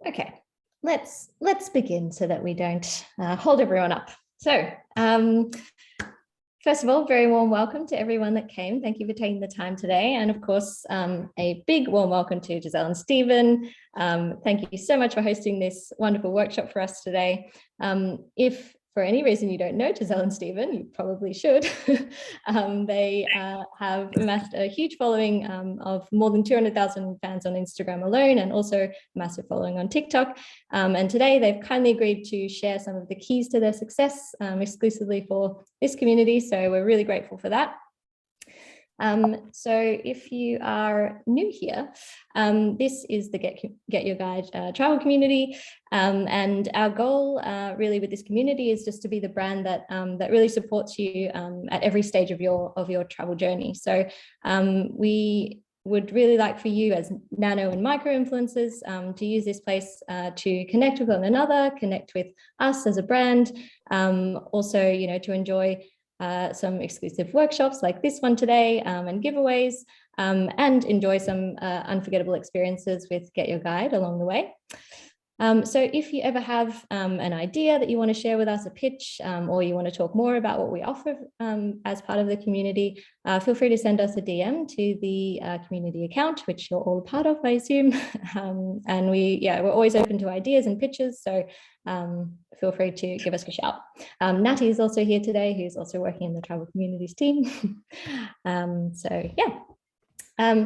Okay, let's begin so that we don't hold everyone up. So, first of all, very warm welcome to everyone that came. Thank you for taking the time today. And of course, a big warm welcome to Giselle and Stephen. Thank you so much for hosting this wonderful workshop for us today. If for any reason you don't know Giselle and Stephen, you probably should. They have amassed a huge following of more than 200,000 fans on Instagram alone, and also a massive following on TikTok. And today they've kindly agreed to share some of the keys to their success exclusively for this community. So we're really grateful for that. So if you are new here, this is the Get Your Guide travel community, and our goal really with this community is just to be the brand that that really supports you at every stage of your travel journey. So we would really like for you as nano and micro influencers to use this place to connect with one another, connect with us as a brand, also, you know, to enjoy some exclusive workshops like this one today, and giveaways, and enjoy some unforgettable experiences with Get Your Guide along the way. So if you ever have an idea that you want to share with us, a pitch, or you want to talk more about what we offer as part of the community, feel free to send us a DM to the community account, which you're all a part of, I assume. And we're always open to ideas and pitches. So feel free to give us a shout. Natty is also here today, who's also working in the travel communities team. So yeah.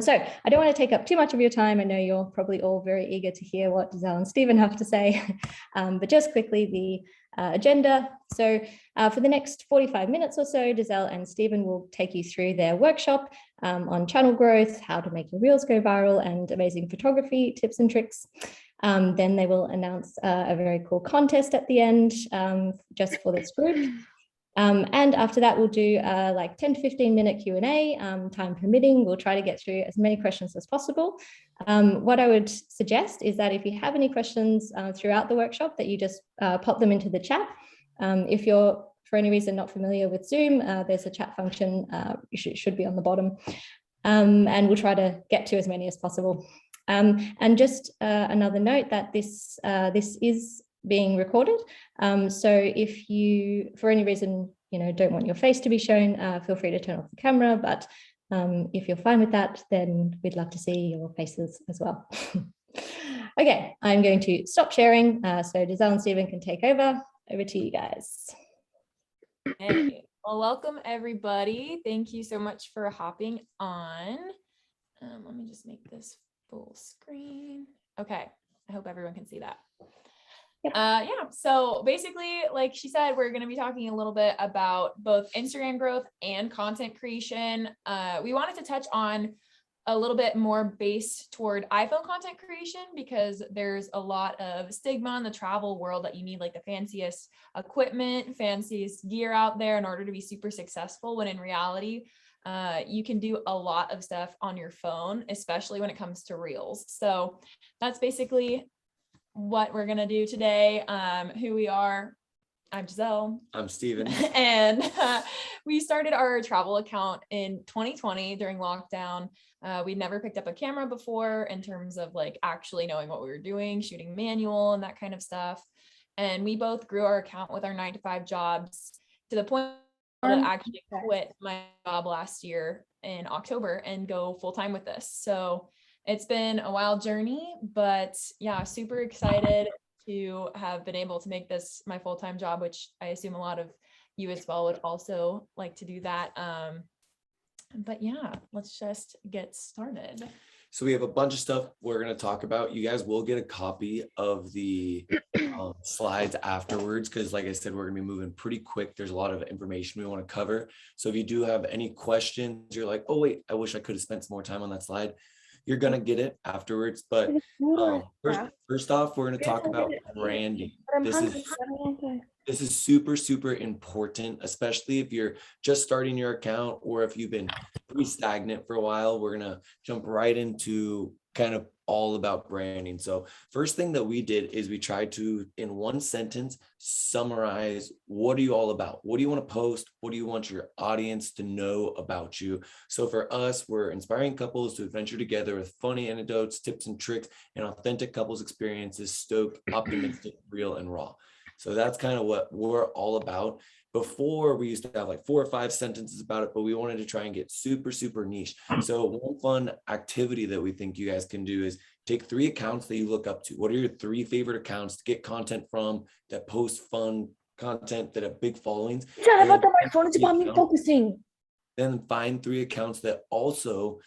So I don't want to take up too much of your time. I know you're probably all very eager to hear what Giselle and Stephen have to say, but just quickly the agenda. So for the next 45 minutes or so, Giselle and Stephen will take you through their workshop on channel growth, how to make your reels go viral, and amazing photography tips and tricks. Then they will announce a very cool contest at the end just for this group. And after that, we'll do like 10 to 15 minute Q&A, time permitting. We'll try to get through as many questions as possible. What I would suggest is that if you have any questions throughout the workshop, that you just pop them into the chat. If you're, for any reason, not familiar with Zoom, there's a chat function, should be on the bottom. And we'll try to get to as many as possible. And just another note that this is being recorded. So if you, for any reason, you know, don't want your face to be shown, feel free to turn off the camera. But if you're fine with that, then we'd love to see your faces as well. Okay, I'm going to stop sharing so Giselle and Stephen can take over. Over to you guys. Hey, well, welcome everybody. Thank you so much for hopping on. Let me just make this full screen. Okay, I hope everyone can see that. Yeah, so basically, like she said, we're going to be talking a little bit about both Instagram growth and content creation. We wanted to touch on a little bit more based toward iPhone content creation, because there's a lot of stigma in the travel world that you need like the fanciest equipment, fanciest gear out there in order to be super successful, when in reality, you can do a lot of stuff on your phone, especially when it comes to reels. So that's basically what we're gonna do today. Who we are. I'm Giselle. I'm Stephen. And we started our travel account in 2020 during lockdown. We'd never picked up a camera before in terms of like actually knowing what we were doing, shooting manual and that kind of stuff. And we both grew our account with our 9-to-5 jobs to the point that I actually quit my job last year in October and go full-time with this. So it's been a wild journey, but yeah, super excited to have been able to make this my full-time job, which I assume a lot of you as well would also like to do that. But yeah, let's just get started. So we have a bunch of stuff we're going to talk about. You guys will get a copy of the slides afterwards, because like I said, we're going to be moving pretty quick. There's a lot of information we want to cover. So if you do have any questions, you're like, oh wait, I wish I could have spent some more time on that slide, you're going to get it afterwards. But first off, we're going to talk about branding. This is super, super important, especially if you're just starting your account or if you've been pretty stagnant for a while. We're going to jump right into kind of all about branding. So first thing that we did is we tried to, in one sentence, summarize what are you all about? What do you want to post? What do you want your audience to know about you? So for us, we're inspiring couples to adventure together with funny anecdotes, tips and tricks, and authentic couples experiences, stoked, optimistic, real, and raw. So that's kind of what we're all about. Before, we used to have like 4 or 5 sentences about it, but we wanted to try and get super, super niche. So one fun activity that we think you guys can do is take 3 accounts that you look up to. What are your 3 favorite accounts to get content from, that post fun content, that have big followings? Then find 3 accounts that also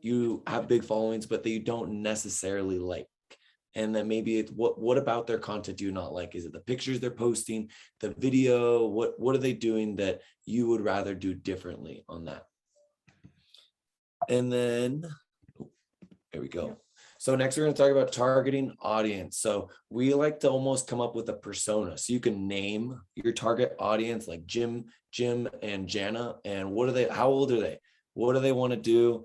you have big followings, but that you don't necessarily like. And then maybe it's what about their content do you not like? Is it the pictures they're posting, the video? What are they doing that you would rather do differently on that? And then, there we go. So next we're going to talk about targeting audience. So we like to almost come up with a persona. So you can name your target audience, like Jim and Jana, and what are they, how old are they? What do they want to do?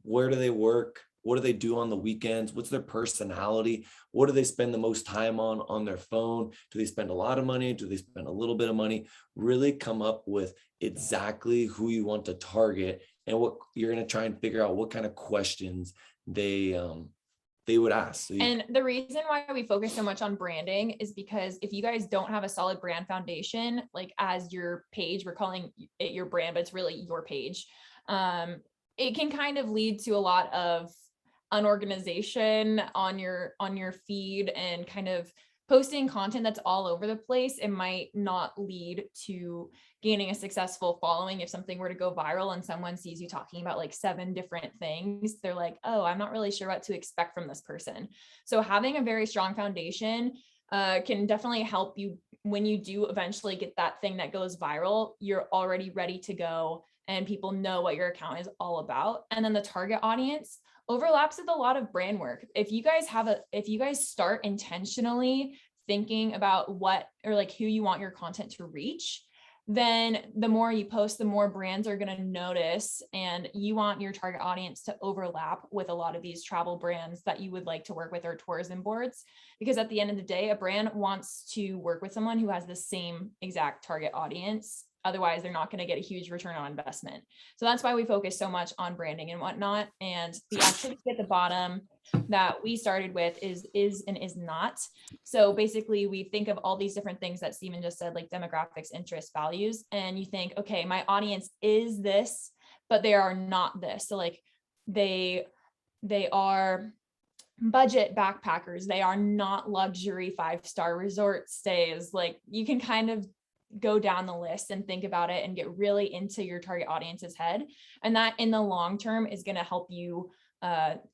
Where do they work? What do they do on the weekends? What's their personality? What do they spend the most time on their phone? Do they spend a lot of money? Do they spend a little bit of money? Really come up with exactly who you want to target, and what you're going to try and figure out what kind of questions they would ask. So and the reason why we focus so much on branding is because if you guys don't have a solid brand foundation, like as your page, we're calling it your brand, but it's really your page. It can kind of lead to a lot of unorganization on your feed, and kind of posting content that's all over the place. It might not lead to gaining a successful following. If something were to go viral and someone sees you talking about like 7 different things, they're like, oh, I'm not really sure what to expect from this person. So having a very strong foundation can definitely help you when you do eventually get that thing that goes viral. You're already ready to go and people know what your account is all about. And then the target audience overlaps with a lot of brand work. If you guys start intentionally thinking about what, or like who you want your content to reach, then the more you post, the more brands are going to notice, and you want your target audience to overlap with a lot of these travel brands that you would like to work with, or tourism boards, because at the end of the day, a brand wants to work with someone who has the same exact target audience. Otherwise, they're not going to get a huge return on investment. So that's why we focus so much on branding and whatnot. And the activity at the bottom that we started with is and is not. So basically, we think of all these different things that Stephen just said, like demographics, interests, values, and you think, okay, my audience is this, but they are not this. So like they are budget backpackers. They are not luxury 5-star resort stays. Like you can kind of go down the list and think about it and get really into your target audience's head. And that in the long term is going to help you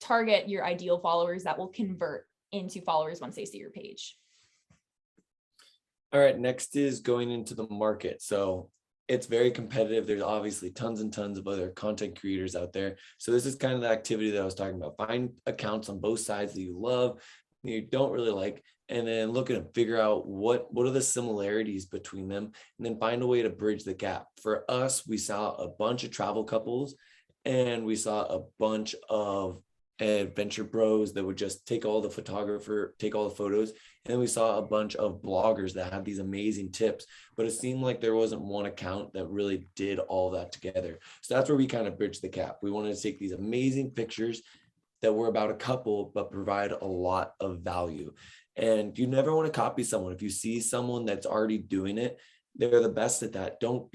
target your ideal followers that will convert into followers once they see your page. All right, next is going into the market. So it's very competitive. There's obviously tons and tons of other content creators out there. So this is kind of the activity that I was talking about. Find accounts on both sides that you love, you don't really like, and then look at them, figure out what are the similarities between them, and then find a way to bridge the gap. For us, we saw a bunch of travel couples, and we saw a bunch of adventure bros that would just take all the photos. And then we saw a bunch of bloggers that had these amazing tips, but it seemed like there wasn't one account that really did all that together. So that's where we kind of bridged the gap. We wanted to take these amazing pictures that were about a couple, but provide a lot of value. And you never want to copy someone. If you see someone that's already doing it, they're the best at that. Don't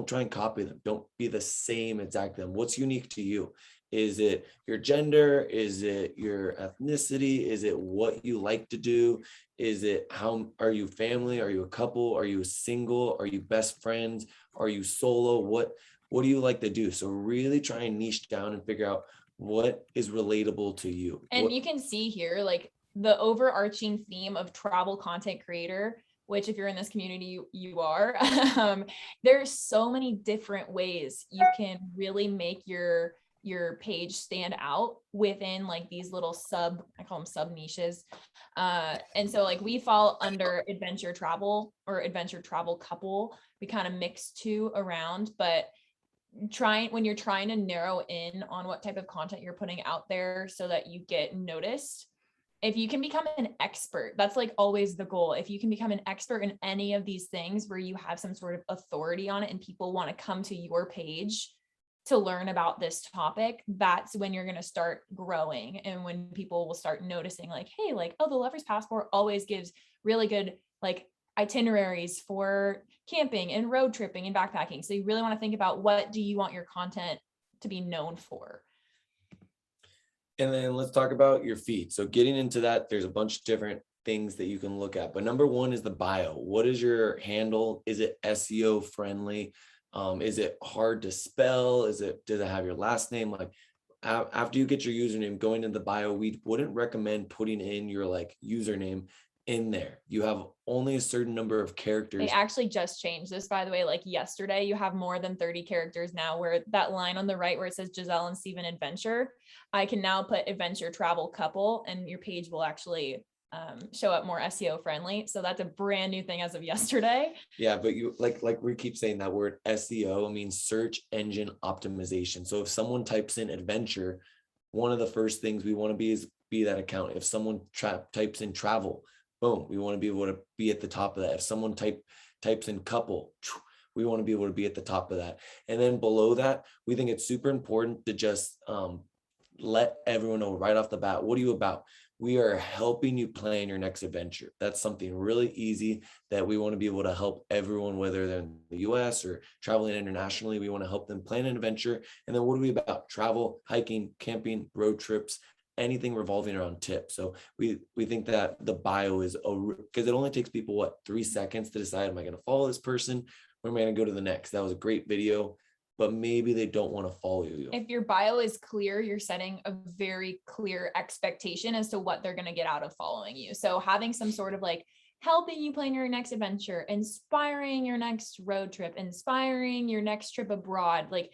try and copy them. Don't be the same exact them. What's unique to you? Is it your gender? Is it your ethnicity? Is it what you like to do? Is it how are you family? Are you a couple? Are you single? Are you best friends? Are you solo? What do you like to do? So really try and niche down and figure out what is relatable to you. And you can see here, like the overarching theme of travel content creator, which if you're in this community, you are, there's so many different ways you can really make your page stand out within like these little I call them sub niches. And so like we fall under adventure travel or adventure travel couple. We kind of mix 2 around, but when you're trying to narrow in on what type of content you're putting out there so that you get noticed, if you can become an expert, that's like always the goal. If you can become an expert in any of these things where you have some sort of authority on it and people want to come to your page to learn about this topic, that's when you're going to start growing. And when people will start noticing like, hey, like, oh, the Lover's Passport always gives really good like itineraries for camping and road tripping and backpacking. So you really want to think about, what do you want your content to be known for? And then let's talk about your feed. So getting into that, there's a bunch of different things that you can look at. But number one is the bio. What is your handle? Is it SEO friendly? Is it hard to spell? Does it have your last name? Like after you get your username, going into the bio, we wouldn't recommend putting in your like username in there. You have only a certain number of characters. They actually just changed this, by the way, like yesterday. You have more than 30 characters now, where that line on the right where it says Giselle and Steven Adventure, I can now put adventure travel couple, and your page will actually show up more SEO friendly. So that's a brand new thing as of yesterday. Yeah, but you like we keep saying that word SEO means search engine optimization. So if someone types in adventure, one of the first things we want to be that account. If someone types in travel, boom, we want to be able to be at the top of that. If someone types in couple, we want to be able to be at the top of that. And then below that, we think it's super important to just let everyone know right off the bat, what are you about? We are helping you plan your next adventure. That's something really easy that we want to be able to help everyone, whether they're in the US or traveling internationally. We want to help them plan an adventure. And then what are we about? Travel, hiking, camping, road trips, anything revolving around tips. So we think that the bio is because it only takes people 3 seconds to decide, am I going to follow this person or am I going to go to the next? That was a great video, but maybe they don't want to follow you. If your bio is clear, you're setting a very clear expectation as to what they're going to get out of following you. So having some sort of like helping you plan your next adventure, inspiring your next road trip, inspiring your next trip abroad, like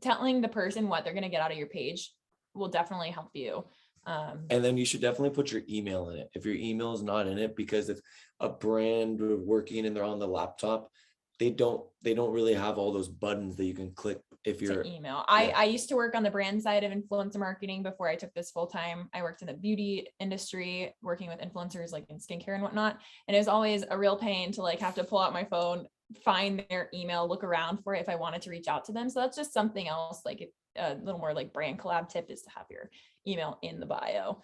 telling the person what they're going to get out of your page will definitely help you. And then you should definitely put your email in it. If your email is not in it, because if a brand working and they're on the laptop, they don't really have all those buttons that you can click if you're to email. I used to work on the brand side of influencer marketing before I took this full time. I worked in the beauty industry, working with influencers like in skincare and whatnot. And it was always a real pain to like have to pull out my phone, find their email, look around for it if I wanted to reach out to them. So that's just something else, like a little more like brand collab tip, is to have your email in the bio.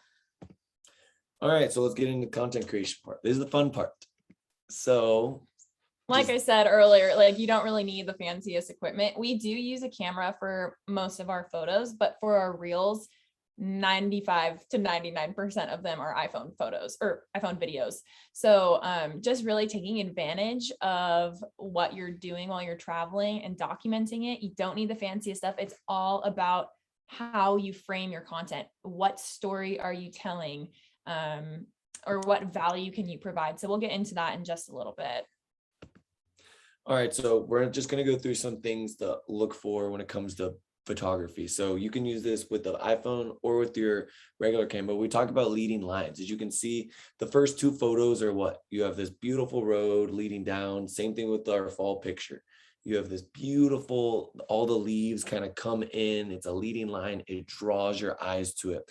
All right, so let's get into the content creation part. This is the fun part. So like I said earlier, like you don't really need the fanciest equipment. We do use a camera for most of our photos, but for our reels, 95 to 99% of them are iPhone photos or iPhone videos. So just really taking advantage of what you're doing while you're traveling and documenting it. You don't need the fanciest stuff. It's all about how you frame your content. What story are you telling? Or what value can you provide? So we'll get into that in just a little bit. All right, so we're just going to go through some things to look for when it comes to photography. So you can use this with the iPhone or with your regular camera. We talk about leading lines. As you can see, the first two photos are what? You have this beautiful road leading down. Same thing with our fall picture. You have this beautiful, all the leaves kind of come in. It's a leading line. It draws your eyes to it.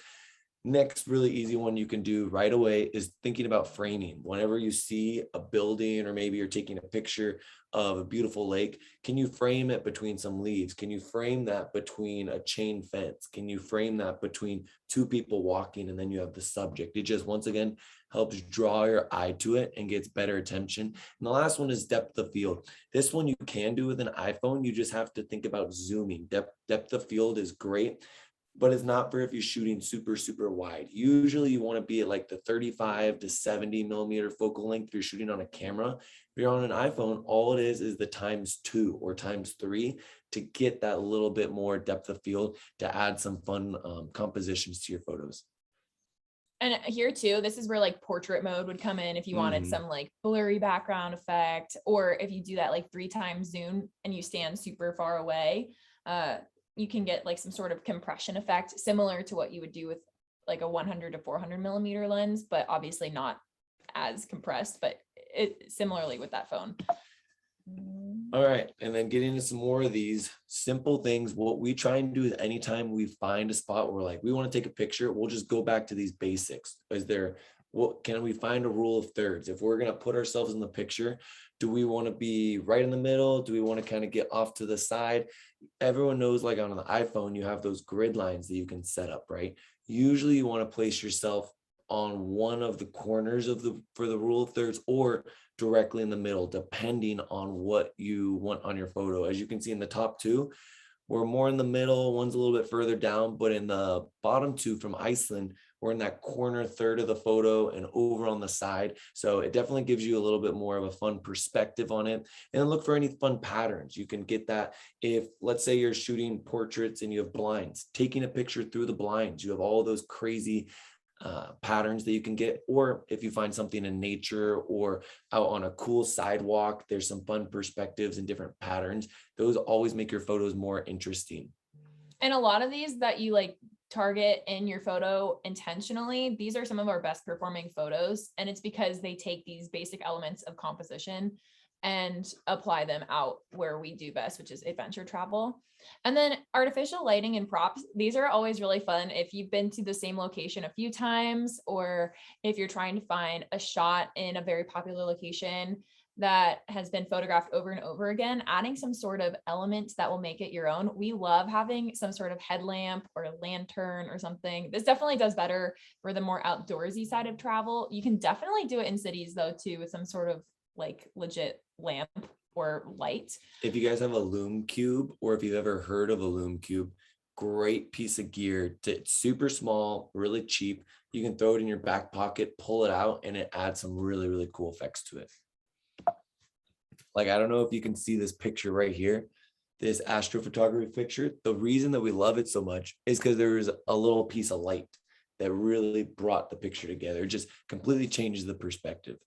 Next really easy one you can do right away is thinking about framing. Whenever you see a building or maybe you're taking a picture of a beautiful lake, can you frame it between some leaves? Can you frame that between a chain fence? Can you frame that between two people walking and then you have the subject? It just once again helps draw your eye to it and gets better attention. And the last one is depth of field. This one you can do with an iPhone. You just have to think about zooming. Depth of field is great, but it's not for if you're shooting super, super wide. Usually you want to be at like the 35 to 70 millimeter focal length if you're shooting on a camera. If you're on an iPhone, all it is the ×2 or ×3 to get that little bit more depth of field to add some fun compositions to your photos. And here too, this is where like portrait mode would come in if you wanted some like blurry background effect, or if you do that like 3x zoom and you stand super far away, you can get like some sort of compression effect similar to what you would do with like a 100 to 400 millimeter lens, but obviously not as compressed, but it similarly with that phone. All right, and then getting into some more of these simple things. What we try and do is anytime we find a spot where we're like, we want to take a picture, we'll just go back to these basics. Is there, what can we find a rule of thirds? If we're going to put ourselves in the picture, do we want to be right in the middle? Do we want to kind of get off to the side? Everyone knows, like on the iPhone, you have those grid lines that you can set up, right? Usually you want to place yourself on one of the corners of for the rule of thirds, or directly in the middle, depending on what you want on your photo. As you can see in the top two, we're more in the middle, one's a little bit further down, but in the bottom two from Iceland, we're in that corner third of the photo and over on the side. So it definitely gives you a little bit more of a fun perspective on it. And look for any fun patterns. You can get that if, let's say you're shooting portraits and you have blinds, taking a picture through the blinds, you have all those crazy patterns that you can get. Or if you find something in nature or out on a cool sidewalk, there's some fun perspectives and different patterns. Those always make your photos more interesting. And a lot of these that you like target in your photo intentionally, these are some of our best performing photos. And it's because they take these basic elements of composition and apply them out where we do best, which is adventure travel. And then artificial lighting and props. These are always really fun. If you've been to the same location a few times, or if you're trying to find a shot in a very popular location that has been photographed over and over again, adding some sort of element that will make it your own. We love having some sort of headlamp or a lantern or something. This definitely does better for the more outdoorsy side of travel. You can definitely do it in cities though, too, with some sort of like legit lamp or light. If you guys have a Lume Cube, or if you've ever heard of a Lume Cube, great piece of gear. It's super small, really cheap. You can throw it in your back pocket, pull it out, and it adds some really, really cool effects to it. Like, I don't know if you can see this picture right here, this astrophotography picture. The reason that we love it so much is because there's a little piece of light that really brought the picture together. It just completely changes the perspective.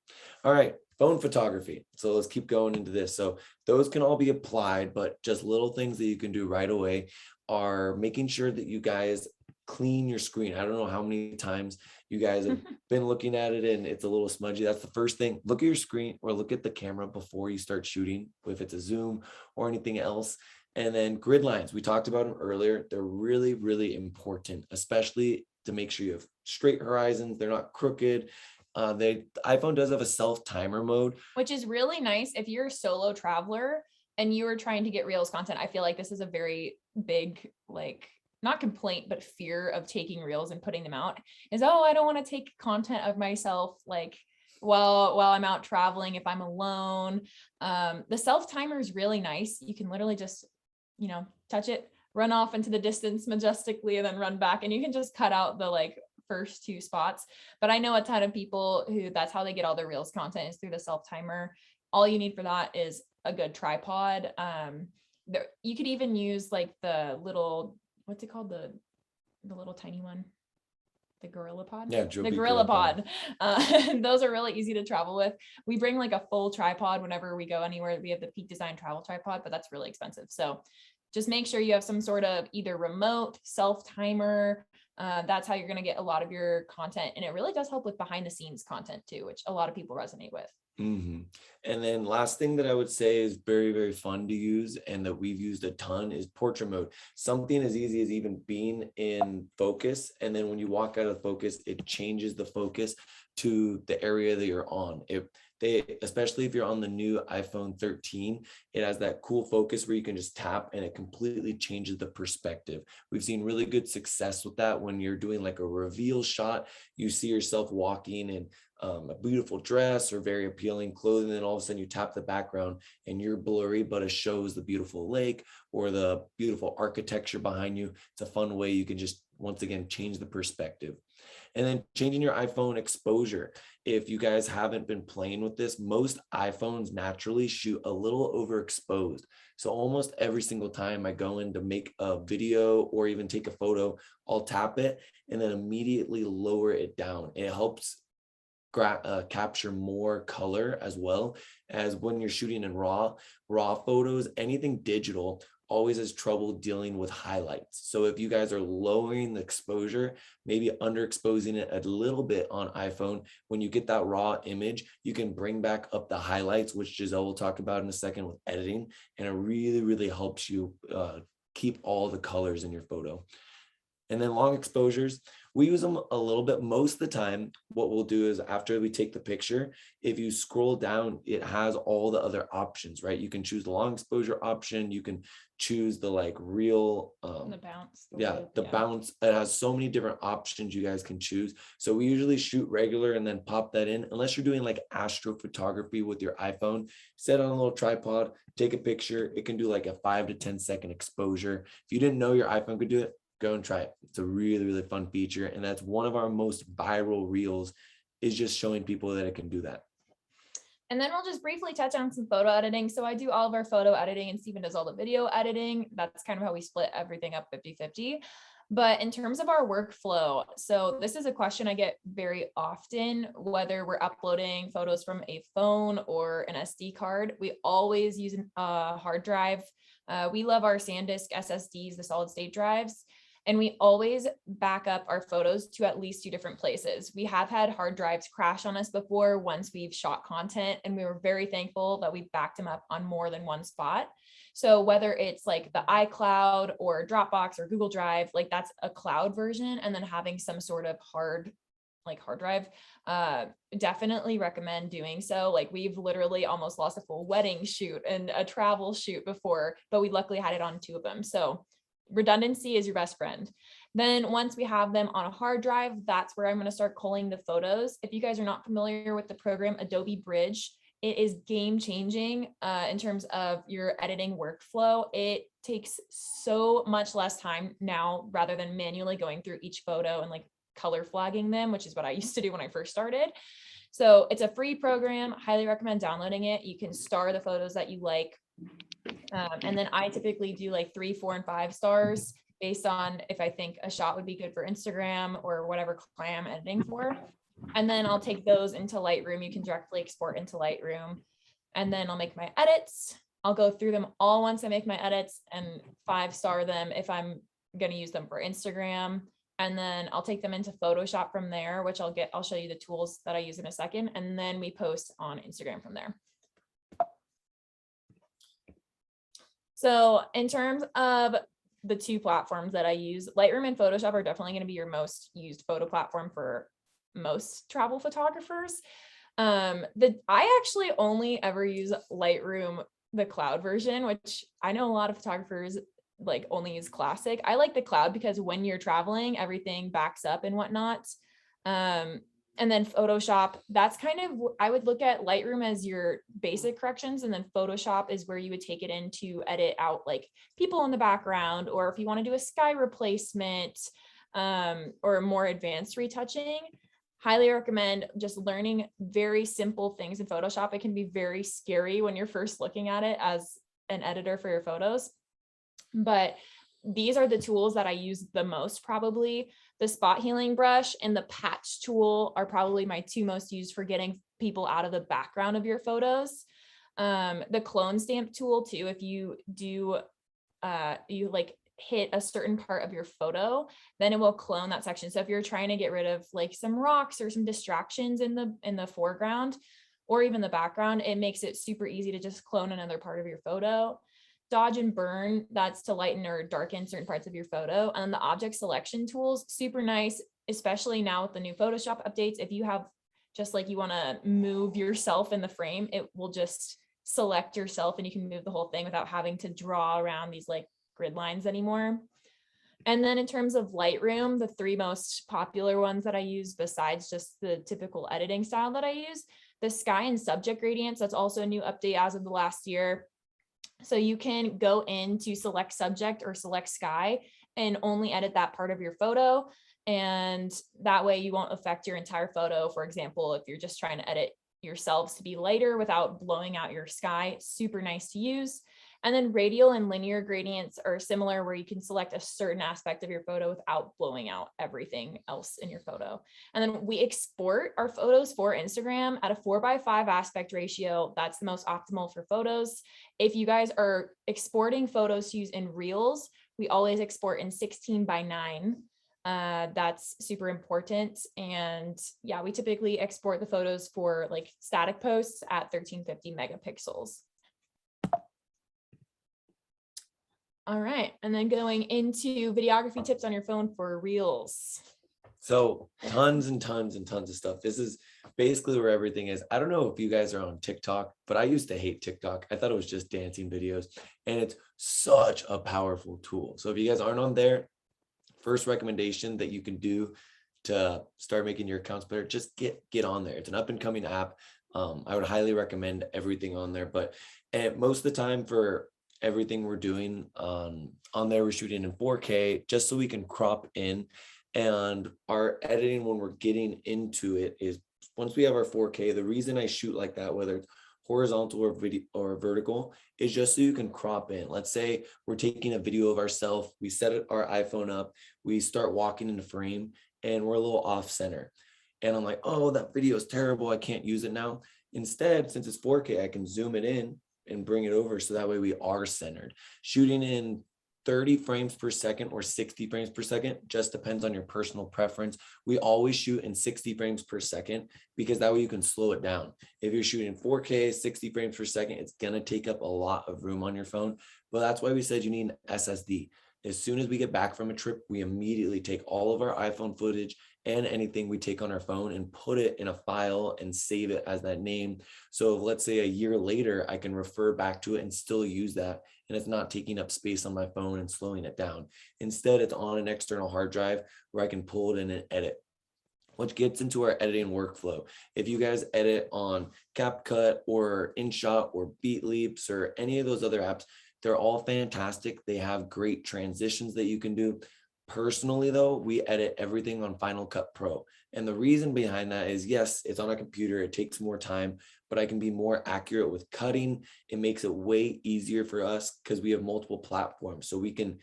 All right, phone photography. So let's keep going into this. So those can all be applied, but just little things that you can do right away are making sure that you guys clean your screen. I don't know how many times you guys have been looking at it and it's a little smudgy. That's the first thing. Look at your screen or look at the camera before you start shooting, if it's a zoom or anything else. And then grid lines, we talked about them earlier. They're really, really important, especially to make sure you have straight horizons. They're not crooked. The iPhone does have a self timer mode, which is really nice if you're a solo traveler and you are trying to get Reels content. I feel like this is a very big, like, not complaint, but fear of taking Reels and putting them out is, oh, I don't want to take content of myself like while I'm out traveling if I'm alone. The self timer is really nice. You can literally just, touch it, run off into the distance majestically, and then run back, and you can just cut out the like first two spots. But I know a ton of people who that's how they get all their Reels content is through the self timer. All you need for that is a good tripod. You could even use like the little, what's it called? The little tiny one, the Gorilla Pod. Yeah, the Gorilla Pod. Those are really easy to travel with. We bring like a full tripod whenever we go anywhere. We have the Peak Design travel tripod, but that's really expensive. So just make sure you have some sort of either remote, self timer. That's how you're going to get a lot of your content. And it really does help with behind the scenes content too, which a lot of people resonate with. Mm-hmm. And then last thing that I would say is very, very fun to use and that we've used a ton is portrait mode. Something as easy as even being in focus. And then when you walk out of focus, it changes the focus to the area that you're on. Especially if you're on the new iPhone 13, it has that cool focus where you can just tap and it completely changes the perspective. We've seen really good success with that. When you're doing like a reveal shot, you see yourself walking in a beautiful dress or very appealing clothing, and then all of a sudden you tap the background and you're blurry, but it shows the beautiful lake or the beautiful architecture behind you. It's a fun way you can just, once again, change the perspective. And then changing your iPhone exposure. If you guys haven't been playing with this, most iPhones naturally shoot a little overexposed. So almost every single time I go in to make a video or even take a photo, I'll tap it and then immediately lower it down. It helps capture more color, as well as when you're shooting in raw photos. Anything digital always has trouble dealing with highlights. So if you guys are lowering the exposure, maybe underexposing it a little bit on iPhone, when you get that raw image, you can bring back up the highlights, which Giselle will talk about in a second with editing. And it really, really helps you keep all the colors in your photo. And then long exposures, we use them a little bit most of the time. What we'll do is after we take the picture, if you scroll down, it has all the other options, right? You can choose the long exposure option. You can choose the like real, The bounce. bounce. It has so many different options you guys can choose. So we usually shoot regular and then pop that in, unless you're doing like astrophotography with your iPhone, set on a little tripod, take a picture. It can do like a 5 to 10 second exposure. If you didn't know your iPhone could do it, go and try it. It's a really, really fun feature. And that's one of our most viral reels, is just showing people that it can do that. And then we'll just briefly touch on some photo editing. So I do all of our photo editing and Stephen does all the video editing. That's kind of how we split everything up 50-50. But in terms of our workflow, so this is a question I get very often, whether we're uploading photos from a phone or an SD card, we always use a hard drive. We love our SanDisk SSDs, the solid state drives. And we always back up our photos to at least 2 different places. We have had hard drives crash on us before once we've shot content, and we were very thankful that we backed them up on more than one spot. So whether it's like the iCloud or Dropbox or Google Drive, like that's a cloud version, and then having some sort of hard drive, definitely recommend doing so. Like we've literally almost lost a full wedding shoot and a travel shoot before, but we luckily had it on 2 of them. So redundancy is your best friend. Then once we have them on a hard drive, that's where I'm going to start culling the photos. If you guys are not familiar with the program Adobe Bridge, it is game changing in terms of your editing workflow. It takes so much less time now rather than manually going through each photo and like color flagging them, which is what I used to do when I first started. So it's a free program. Highly recommend downloading it. You can star the photos that you like. And then I typically do like 3, 4, and 5 stars based on if I think a shot would be good for Instagram or whatever client I'm editing for. And then I'll take those into Lightroom. You can directly export into Lightroom. And then I'll make my edits. I'll go through them all once I make my edits and 5-star them if I'm going to use them for Instagram. And then I'll take them into Photoshop from there, which I'll show you the tools that I use in a second. And then we post on Instagram from there. So in terms of the 2 platforms that I use, Lightroom and Photoshop are definitely going to be your most used photo platform for most travel photographers. I actually only ever use Lightroom, the cloud version, which I know a lot of photographers like only use classic. I like the cloud because when you're traveling, everything backs up and whatnot. And then Photoshop, that's kind of, I would look at Lightroom as your basic corrections. And then Photoshop is where you would take it in to edit out like people in the background, or if you want to do a sky replacement or more advanced retouching. Highly recommend just learning very simple things in Photoshop. It can be very scary when you're first looking at it as an editor for your photos. But these are the tools that I use the most probably. The spot healing brush and the patch tool are probably my 2 most used for getting people out of the background of your photos. The clone stamp tool too, if you do, you like hit a certain part of your photo, then it will clone that section. So if you're trying to get rid of like some rocks or some distractions in the foreground or even the background, it makes it super easy to just clone another part of your photo. Dodge and burn, that's to lighten or darken certain parts of your photo. And the object selection tools, super nice, especially now with the new Photoshop updates. If you have just like you want to move yourself in the frame, it will just select yourself and you can move the whole thing without having to draw around these like grid lines anymore. And then in terms of Lightroom, the 3 most popular ones that I use besides just the typical editing style that I use, the sky and subject gradients, that's also a new update as of the last year. So you can go in to select subject or select sky and only edit that part of your photo. And that way you won't affect your entire photo. For example, if you're just trying to edit yourselves to be lighter without blowing out your sky, super nice to use. And then radial and linear gradients are similar, where you can select a certain aspect of your photo without blowing out everything else in your photo. And then we export our photos for Instagram at a 4:5 aspect ratio. That's the most optimal for photos. If you guys are exporting photos to use in Reels, we always export in 16:9. That's super important. And yeah, we typically export the photos for like static posts at 1350 megapixels. All right. And then going into videography tips on your phone for Reels. So tons and tons and tons of stuff. This is basically where everything is. I don't know if you guys are on TikTok, but I used to hate TikTok. I thought it was just dancing videos, and it's such a powerful tool. So if you guys aren't on there, first recommendation that you can do to start making your accounts better, just get on there. It's an up and coming app. I would highly recommend everything on there, but most of the time for everything we're doing on there, we're shooting in 4K just so we can crop in. And our editing when we're getting into it is once we have our 4K, the reason I shoot like that, whether it's horizontal or video or vertical, is just so you can crop in. Let's say we're taking a video of ourselves, we set our iPhone up, we start walking into frame and we're a little off center. And I'm like, oh, that video is terrible, I can't use it now. Instead, since it's 4K, I can zoom it in and bring it over so that way we are centered. Shooting in 30 frames per second or 60 frames per second just depends on your personal preference. We always shoot in 60 frames per second because that way you can slow it down. If you're shooting 4K 60 frames per second, it's gonna take up a lot of room on your phone, but that's why we said you need an SSD. As soon as we get back from a trip, we immediately take all of our iPhone footage and anything we take on our phone and put it in a file and save it as that name. So let's say a year later, I can refer back to it and still use that, and it's not taking up space on my phone and slowing it down. Instead, it's on an external hard drive where I can pull it in and edit, which gets into our editing workflow. If you guys edit on CapCut or InShot or Beatleaps or any of those other apps, they're all fantastic. They have great transitions that you can do. Personally, though, we edit everything on Final Cut Pro. And the reason behind that is, yes, it's on a computer, it takes more time, but I can be more accurate with cutting. It makes it way easier for us because we have multiple platforms. So we can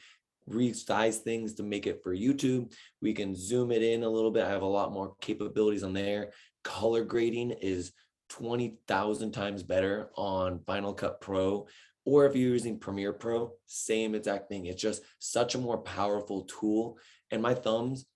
resize things to make it for YouTube. We can zoom it in a little bit. I have a lot more capabilities on there. Color grading is 20,000 times better on Final Cut Pro. Or if you're using Premiere Pro, same exact thing. It's just such a more powerful tool. And my thumbs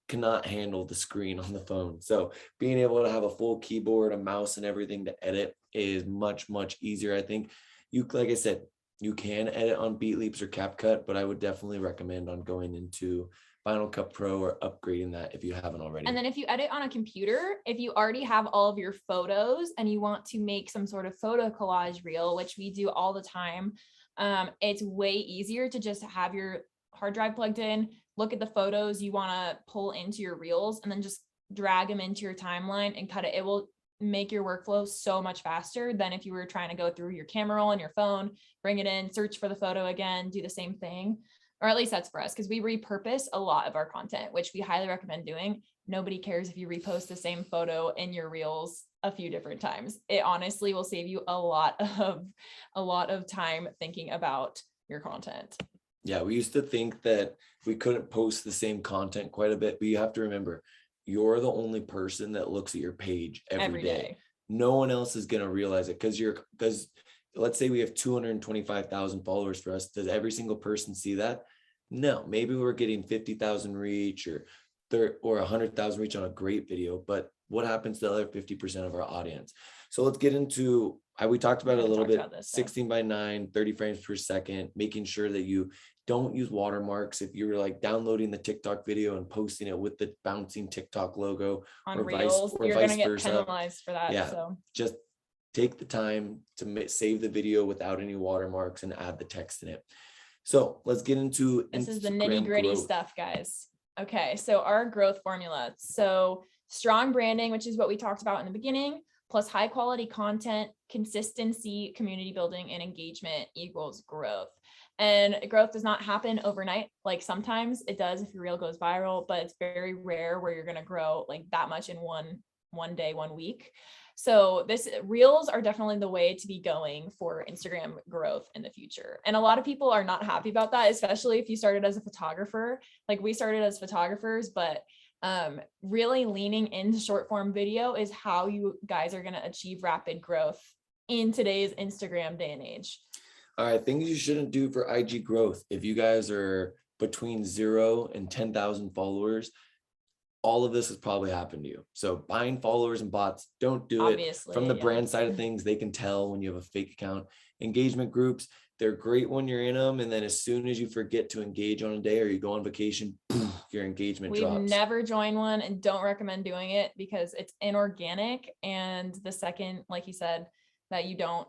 cannot handle the screen on the phone. So being able to have a full keyboard, a mouse, and everything to edit is much, much easier. I think like I said, you can edit on Beatleaps or CapCut, but I would definitely recommend on going into Final Cut Pro or upgrading that if you haven't already. And then if you edit on a computer, if you already have all of your photos and you want to make some sort of photo collage reel, which we do all the time, it's way easier to just have your hard drive plugged in, look at the photos you want to pull into your reels, and then just drag them into your timeline and cut it. It will make your workflow so much faster than if you were trying to go through your camera roll on your phone, bring it in, search for the photo again, do the same thing. Or at least that's for us, because we repurpose a lot of our content, which we highly recommend doing. Nobody cares if you repost the same photo in your reels a few different times. It honestly will save you a lot of time thinking about your content. Yeah, we used to think that we couldn't post the same content quite a bit, but you have to remember, you're the only person that looks at your page every day. No one else is going to realize it because let's say we have 225,000 followers for us. Does every single person see that? No, maybe we're getting 50,000 reach or 100,000 reach on a great video, but what happens to the other 50% of our audience? So let's get into, we talked about it a little bit, 16:9, 30 frames per second, making sure that you don't use watermarks. If you're like downloading the TikTok video and posting it with the bouncing TikTok logo on or Reels, you're going to get penalized for that. Yeah, so just take the time to save the video without any watermarks and add the text in it. So let's get into this is the nitty gritty growth stuff, guys. Okay, so our growth formula. So strong branding, which is what we talked about in the beginning, plus high quality content, consistency, community building, and engagement equals growth. And growth does not happen overnight. Like sometimes it does if your reel goes viral, but it's very rare where you're going to grow like that much in one one day, 1 week. So reels are definitely the way to be going for Instagram growth in the future. And a lot of people are not happy about that, especially if you started as a photographer. Like we started as photographers, but really leaning into short form video is how you guys are going to achieve rapid growth in today's Instagram day and age. All right, things you shouldn't do for IG growth. If you guys are between 0 and 10,000 followers, all of this has probably happened to you. So buying followers and bots, don't do Obviously, it. From the yeah. brand side of things, they can tell when you have a fake account. Engagement groups, they're great when you're in them. And then as soon as you forget to engage on a day or you go on vacation, boom, your engagement drops. We've never joined one and don't recommend doing it because it's inorganic. And the second, like you said, that you don't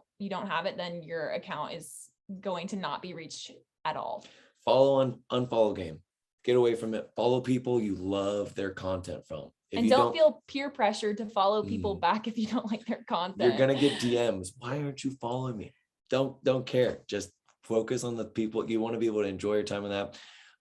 have it, then your account is going to not be reached at all. Follow and unfollow game. Get away from it. Follow people you love their content from. And don't feel peer pressure to follow people back if you don't like their content. You're gonna get DMs. Why aren't you following me? Don't care. Just focus on the people you want to be able to enjoy your time with that.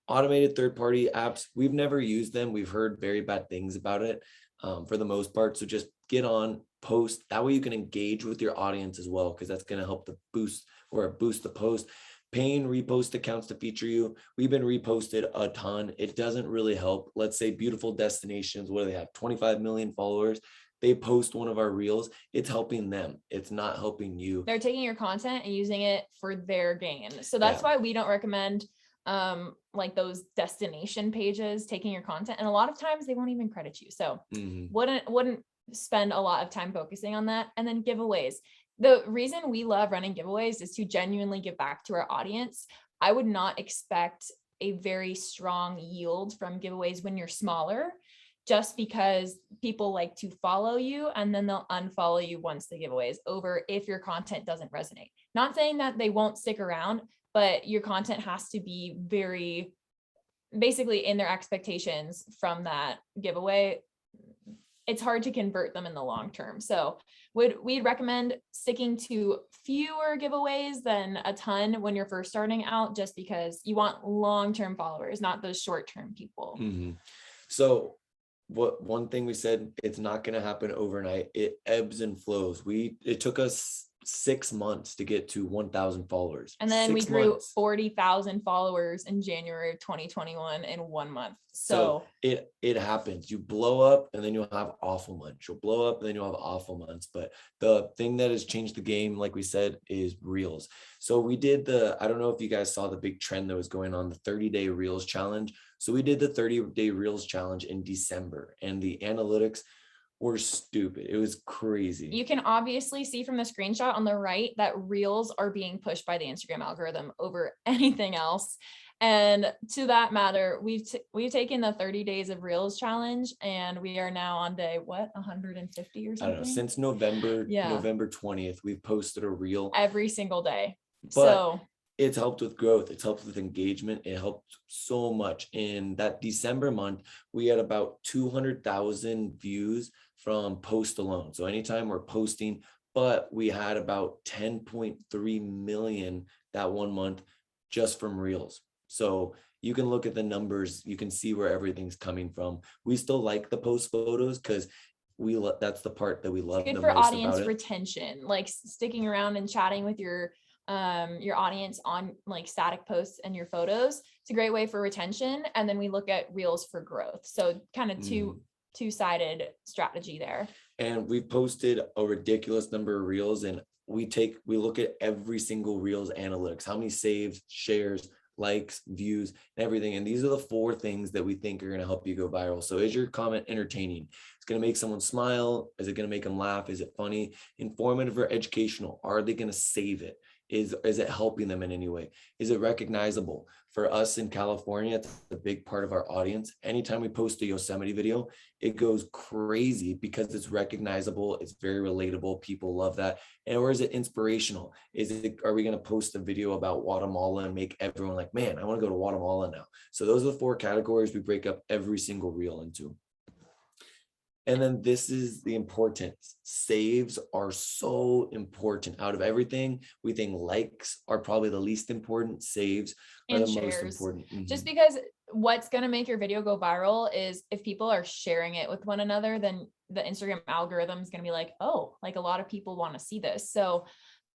Automated third-party apps. We've never used them. We've heard very bad things about it for the most part. So just get on, post. That way you can engage with your audience as well, because that's gonna help to boost the post. Paying repost accounts to feature you. We've been reposted a ton. It doesn't really help. Let's say Beautiful Destinations, what do they have? 25 million followers. They post one of our reels. It's helping them. It's not helping you. They're taking your content and using it for their gain. So that's why we don't recommend like those destination pages taking your content. And a lot of times they won't even credit you. So wouldn't spend a lot of time focusing on that. And then giveaways. The reason we love running giveaways is to genuinely give back to our audience. I would not expect a very strong yield from giveaways when you're smaller, just because people like to follow you and then they'll unfollow you once the giveaway is over if your content doesn't resonate. Not saying that they won't stick around, but your content has to be very basically in their expectations from that giveaway. It's hard to convert them in the long term. So we'd recommend sticking to fewer giveaways than a ton when you're first starting out, just because you want long-term followers, not those short-term people. So one thing we said, it's not going to happen overnight. It ebbs and flows. It took us 6 months to get to 1,000 followers. And then we grew 40,000 followers in January of 2021 in 1 month. So it happens. You blow up and then you'll have awful months. You'll blow up and then you'll have awful months. But the thing that has changed the game, like we said, is Reels. So we did I don't know if you guys saw the big trend that was going on, the 30-day Reels challenge. So we did the 30-day Reels challenge in December, and the analytics were stupid. It was crazy. You can obviously see from the screenshot on the right that Reels are being pushed by the Instagram algorithm over anything else. And to that matter, we've taken the 30 days of Reels challenge, and we are now on day 150 or something. I don't know, since November 20th, we've posted a reel every single day. But it's helped with growth. It's helped with engagement. It helped so much. In that December month, we had about 200,000 views from post alone. So anytime we're posting, but we had about 10.3 million that 1 month just from Reels. So you can look at the numbers. You can see where everything's coming from. We still like the post photos because that's the part that we love the most about it. Good for audience retention, like sticking around and chatting with your audience on like static posts and your photos. It's a great way for retention. And then we look at Reels for growth. So kind of two-sided strategy there. And we've posted a ridiculous number of Reels, and we look at every single Reels analytics, how many saves, shares, likes, views, and everything. And these are the 4 things that we think are going to help you go viral. So is your comment entertaining? It's going to make someone smile. Is it going to make them laugh? Is it funny, informative, or educational? Are they going to save it? Is it helping them in any way? Is it recognizable? For us in California, it's a big part of our audience. Anytime we post a Yosemite video, it goes crazy because it's recognizable. It's very relatable. People love that. Or is it inspirational? Are we going to post a video about Guatemala and make everyone like, man, I want to go to Guatemala now? So those are the 4 categories we break up every single reel into. And then this is the importance. Saves are so important. Out of everything, we think likes are probably the least important. Saves are the most important. Just because what's going to make your video go viral is if people are sharing it with one another, then the Instagram algorithm is going to be like, oh, like a lot of people want to see this. So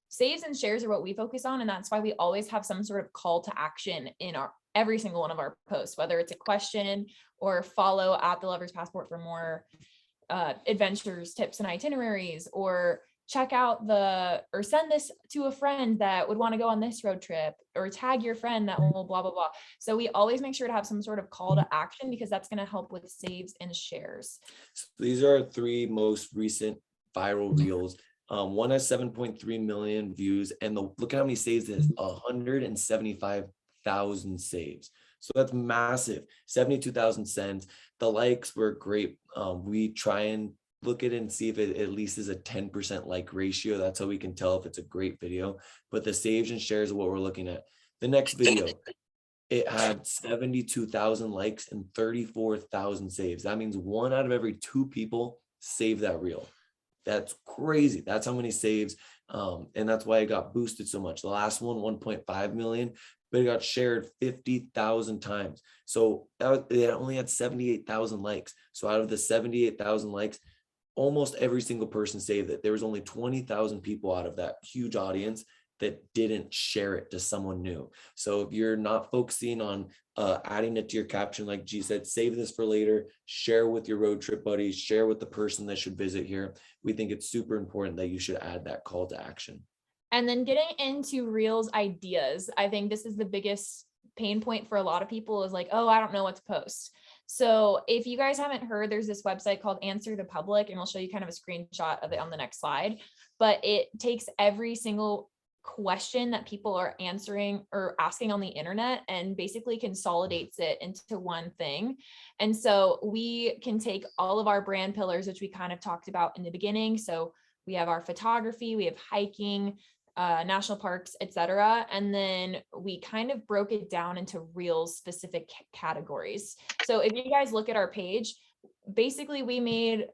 saves and shares are what we focus on. And that's why we always have some sort of call to action in every single one of our posts, whether it's a question or follow at the Lovers Passport for more adventures, tips, and itineraries, or check out or send this to a friend that would want to go on this road trip, or tag your friend that will blah, blah, blah. So we always make sure to have some sort of call to action, because that's going to help with saves and shares. So these are our 3 most recent viral reels. One has 7.3 million views, and look at how many saves it has, 175,000 saves. So that's massive. 72,000 sends. The likes were great. We try and look at it and see if it at least is a 10% like ratio. That's how we can tell if it's a great video. But the saves and shares are what we're looking at. The next video, it had 72,000 likes and 34,000 saves. That means 1 out of every 2 people saved that reel. That's crazy. That's how many saves. And that's why it got boosted so much. The last one, 1.5 million, but it got shared 50,000 times. So it only had 78,000 likes. So out of the 78,000 likes, almost every single person saved it. There was only 20,000 people out of that huge audience that didn't share it to someone new. So if you're not focusing on adding it to your caption, like G said, save this for later, share with your road trip buddies, share with the person that should visit here. We think it's super important that you should add that call to action. And then getting into Reels ideas. I think this is the biggest pain point for a lot of people, is like, oh, I don't know what to post. So if you guys haven't heard, there's this website called Answer the Public, and we'll show you kind of a screenshot of it on the next slide. But it takes every single question that people are answering or asking on the internet and basically consolidates it into one thing. And so we can take all of our brand pillars, which we kind of talked about in the beginning. So we have our photography, we have hiking, national parks, etc. And then we kind of broke it down into Reels specific categories. So if you guys look at our page, basically we made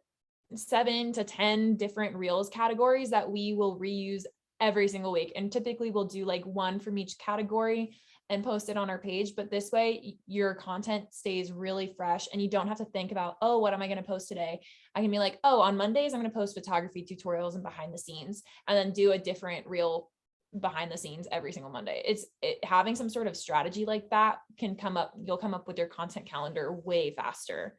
7 to 10 different Reels categories that we will reuse every single week. And typically we'll do like 1 from each category and post it on our page. But this way your content stays really fresh and you don't have to think about, oh, what am I going to post today? I can be like, oh, on Mondays, I'm going to post photography tutorials and behind the scenes, and then do a different reel behind the scenes every single Monday. Having some sort of strategy like that can you'll come up with your content calendar way faster.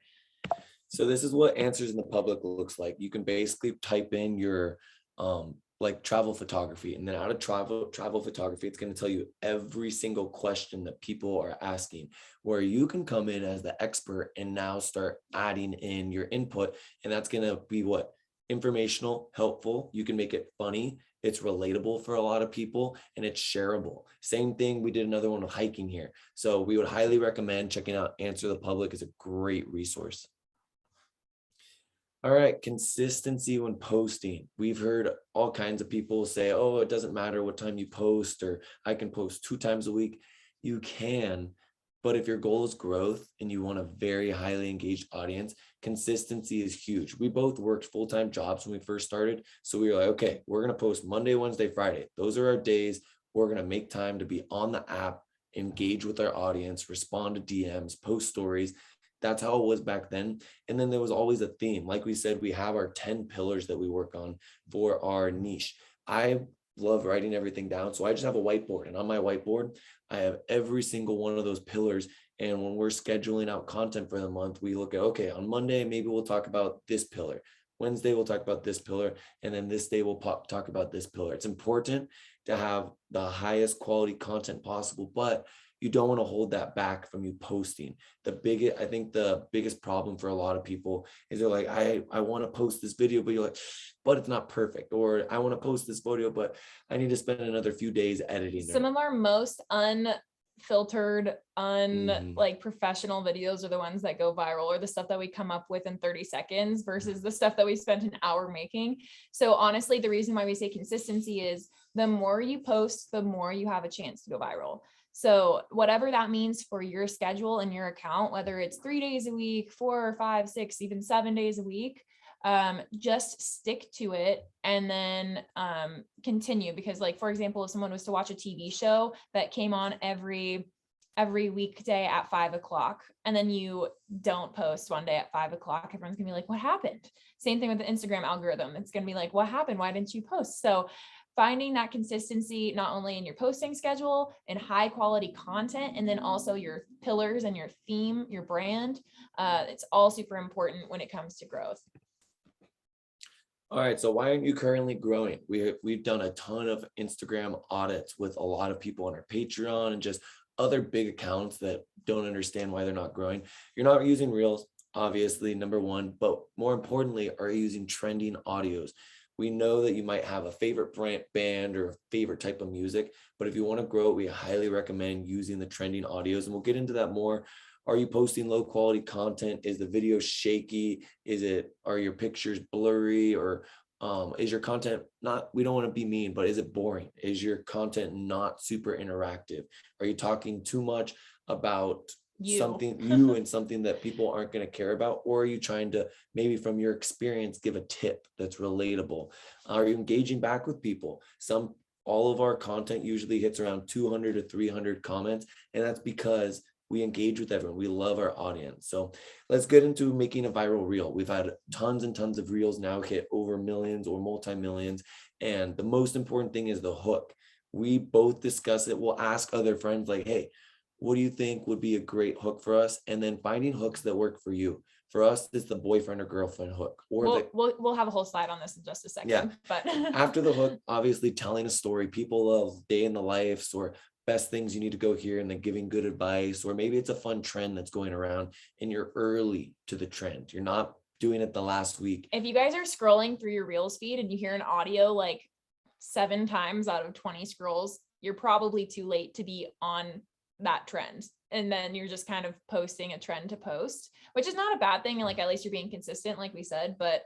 So this is what Answers in the Public looks like. You can basically type in your like travel photography, and then out of travel photography, it's going to tell you every single question that people are asking, where you can come in as the expert and now start adding in your input. And that's going to be what? Informational, helpful. You can make it funny. It's relatable for a lot of people, and it's shareable. Same thing. We did another one of hiking here. So we would highly recommend checking out Answer the Public. Is a great resource. All right, consistency when posting. We've heard all kinds of people say, oh, it doesn't matter what time you post, or I can post 2 times a week. You can, but if your goal is growth and you want a very highly engaged audience, consistency is huge. We both worked full-time jobs when we first started. So we were like, okay, we're going to post Monday, Wednesday, Friday. Those are our days. We're going to make time to be on the app, engage with our audience, respond to DMs, post stories. That's how it was back then. And then there was always a theme. Like we said, we have our 10 pillars that we work on for our niche. I love writing everything down. So I just have a whiteboard, and on my whiteboard, I have every single one of those pillars. And when we're scheduling out content for the month, we look at, okay, on Monday, maybe we'll talk about this pillar. Wednesday, we'll talk about this pillar. And then this day we'll talk about this pillar. It's important to have the highest quality content possible, but you don't want to hold that back from you posting. I think the biggest problem for a lot of people is they're like, I want to post this video, but you're like, but it's not perfect. Or I want to post this video, but I need to spend another few days editing it. Some of our most unfiltered, like professional videos are the ones that go viral, or the stuff that we come up with in 30 seconds versus the stuff that we spent an hour making. So honestly, the reason why we say consistency is the more you post, the more you have a chance to go viral. So whatever that means for your schedule and your account, whether it's 3 days a week, 4 or 5, 6, even 7 days a week, just stick to it and then continue. Because like, for example, if someone was to watch a TV show that came on every every weekday at 5 o'clock, and then you don't post one day at 5 o'clock, everyone's gonna be like, what happened? Same thing with the Instagram algorithm. It's gonna be like, what happened? Why didn't you post? So finding that consistency, not only in your posting schedule and high quality content, and then also your pillars and your theme, your brand, it's all super important when it comes to growth. All right, so why aren't you currently growing? We've done a ton of Instagram audits with a lot of people on our Patreon and just other big accounts that don't understand why they're not growing. You're not using Reels, obviously, number one, but more importantly, are you using trending audios? We know that you might have a favorite band or a favorite type of music, but if you want to grow, we highly recommend using the trending audios, and we'll get into that more. Are you posting low quality content? Is the video shaky? Are your pictures blurry? Or is your content not, we don't want to be mean, but is it boring? Is your content not super interactive? Are you talking too much about something and something that people aren't going to care about? Or are you trying to, maybe from your experience, give a tip that's relatable? Are you engaging back with people? All of our content usually hits around 200 to 300 comments, and that's because we engage with everyone. We love our audience. So let's get into making a viral reel. We've had tons and tons of reels now hit over millions or multi-millions. And the most important thing is the hook. We both discuss it. We'll ask other friends like, hey, what do you think would be a great hook for us? And then finding hooks that work for you. For us, it's the boyfriend or girlfriend hook. Or we'll have a whole slide on this in just a second. Yeah. But after the hook, obviously telling a story. People love day in the life or best things you need to go here, and then giving good advice, or maybe it's a fun trend that's going around and you're early to the trend. You're not doing it the last week. If you guys are scrolling through your Reels feed and you hear an audio like 7 times out of 20 scrolls, you're probably too late to be on that trend. And then you're just kind of posting a trend to post, which is not a bad thing. And like, at least you're being consistent, like we said. But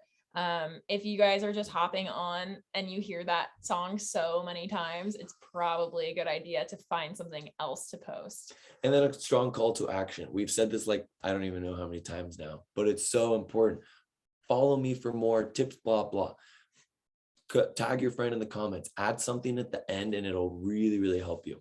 if you guys are just hopping on and you hear that song so many times, it's probably a good idea to find something else to post. And then a strong call to action. We've said this like, I don't even know how many times now, but it's so important. Follow me for more tips, blah, blah. Tag your friend in the comments, add something at the end, and it'll really, really help you.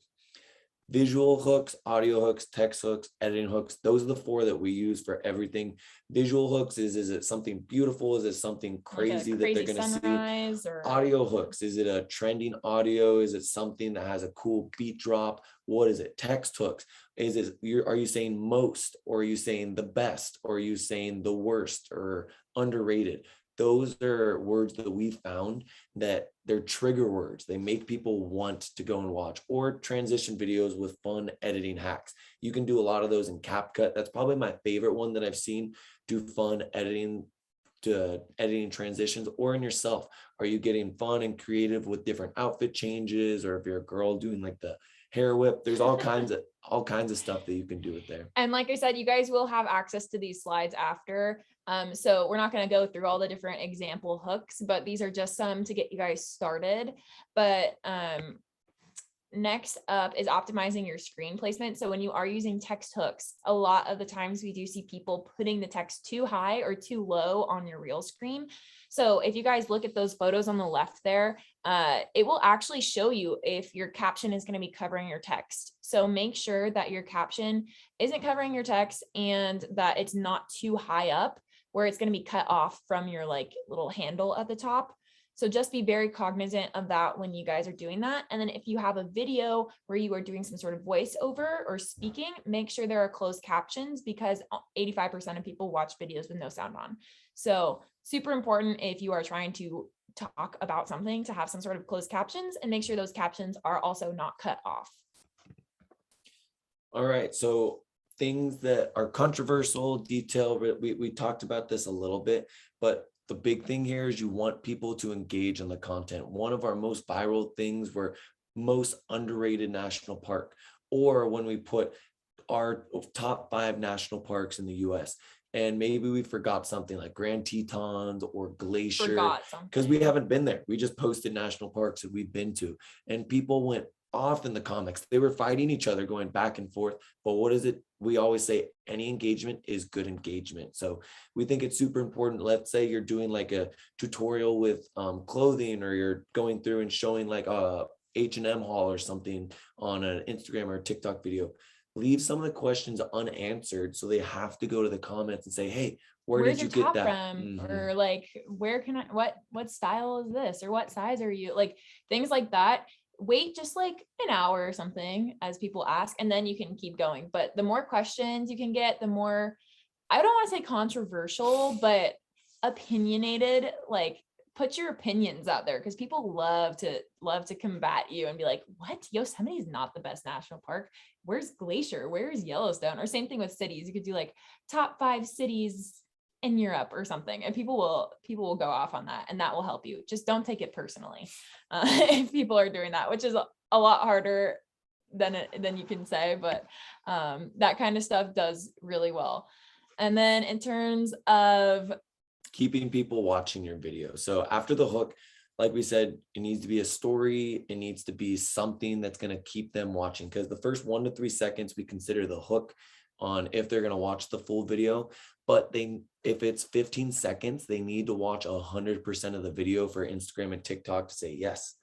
Visual hooks, audio hooks, text hooks, editing hooks. Those are the 4 that we use for everything. Visual hooks is it something beautiful? Is it something crazy, like that they're going to see? Or audio hooks, is it a trending audio? Is it something that has a cool beat drop? What is it? Text hooks. Are you saying most, or are you saying the best, or are you saying the worst or underrated? Those are words that we found that they're trigger words. They make people want to go and watch. Or transition videos with fun editing hacks. You can do a lot of those in CapCut. That's probably my favorite one that I've seen. Do fun editing transitions, or in yourself. Are you getting fun and creative with different outfit changes? Or if you're a girl doing like the hair whip, there's all kinds of stuff that you can do with there. And like I said, you guys will have access to these slides after. So we're not going to go through all the different example hooks, but these are just some to get you guys started. But next up is optimizing your screen placement. So when you are using text hooks, a lot of the times we do see people putting the text too high or too low on your reel screen. So if you guys look at those photos on the left there, it will actually show you if your caption is going to be covering your text. So make sure that your caption isn't covering your text and that it's not too high up where it's going to be cut off from your like little handle at the top. So just be very cognizant of that when you guys are doing that. And then if you have a video where you are doing some sort of voiceover or speaking, make sure there are closed captions, because 85% of people watch videos with no sound on. So super important if you are trying to talk about something to have some sort of closed captions, and make sure those captions are also not cut off. All right. So things that are controversial, detail, we talked about this a little bit, but the big thing here is you want people to engage in the content. One of our most viral things were most underrated national park, or when we put our top 5 national parks in the US, and maybe we forgot something like Grand Tetons or Glacier, because we haven't been there. We just posted national parks that we've been to, and people went off in the comics. They were fighting each other, going back and forth. But what is it? We always say any engagement is good engagement. So we think it's super important. Let's say you're doing like a tutorial with clothing, or you're going through and showing like a H&M haul or something on an Instagram or a TikTok video. leave some of the questions unanswered. So they have to go to the comments and say, hey, where where's did you your get top that? from? Or like, where can I, what style is this? Or what size are you? Like things like that. Wait just like an hour or something as people ask, and then you can keep going. But the more questions you can get, the more, I don't want to say controversial, but opinionated, like put your opinions out there, because people love to combat you and be like, what? Yosemite is not the best national park. Where's Glacier? Where's Yellowstone? Or same thing with cities. You could do like top 5 cities in Europe or something, and people will go off on that, and that will help you. Just don't take it personally if people are doing that, which is a lot harder than you can say, but that kind of stuff does really well. And then in terms of keeping people watching your video. So after the hook, like we said, it needs to be a story. It needs to be something that's going to keep them watching, because the first 1 to 3 seconds we consider the hook on if they're going to watch the full video. But if it's 15 seconds, they need to watch 100% of the video for Instagram and TikTok to say, yes,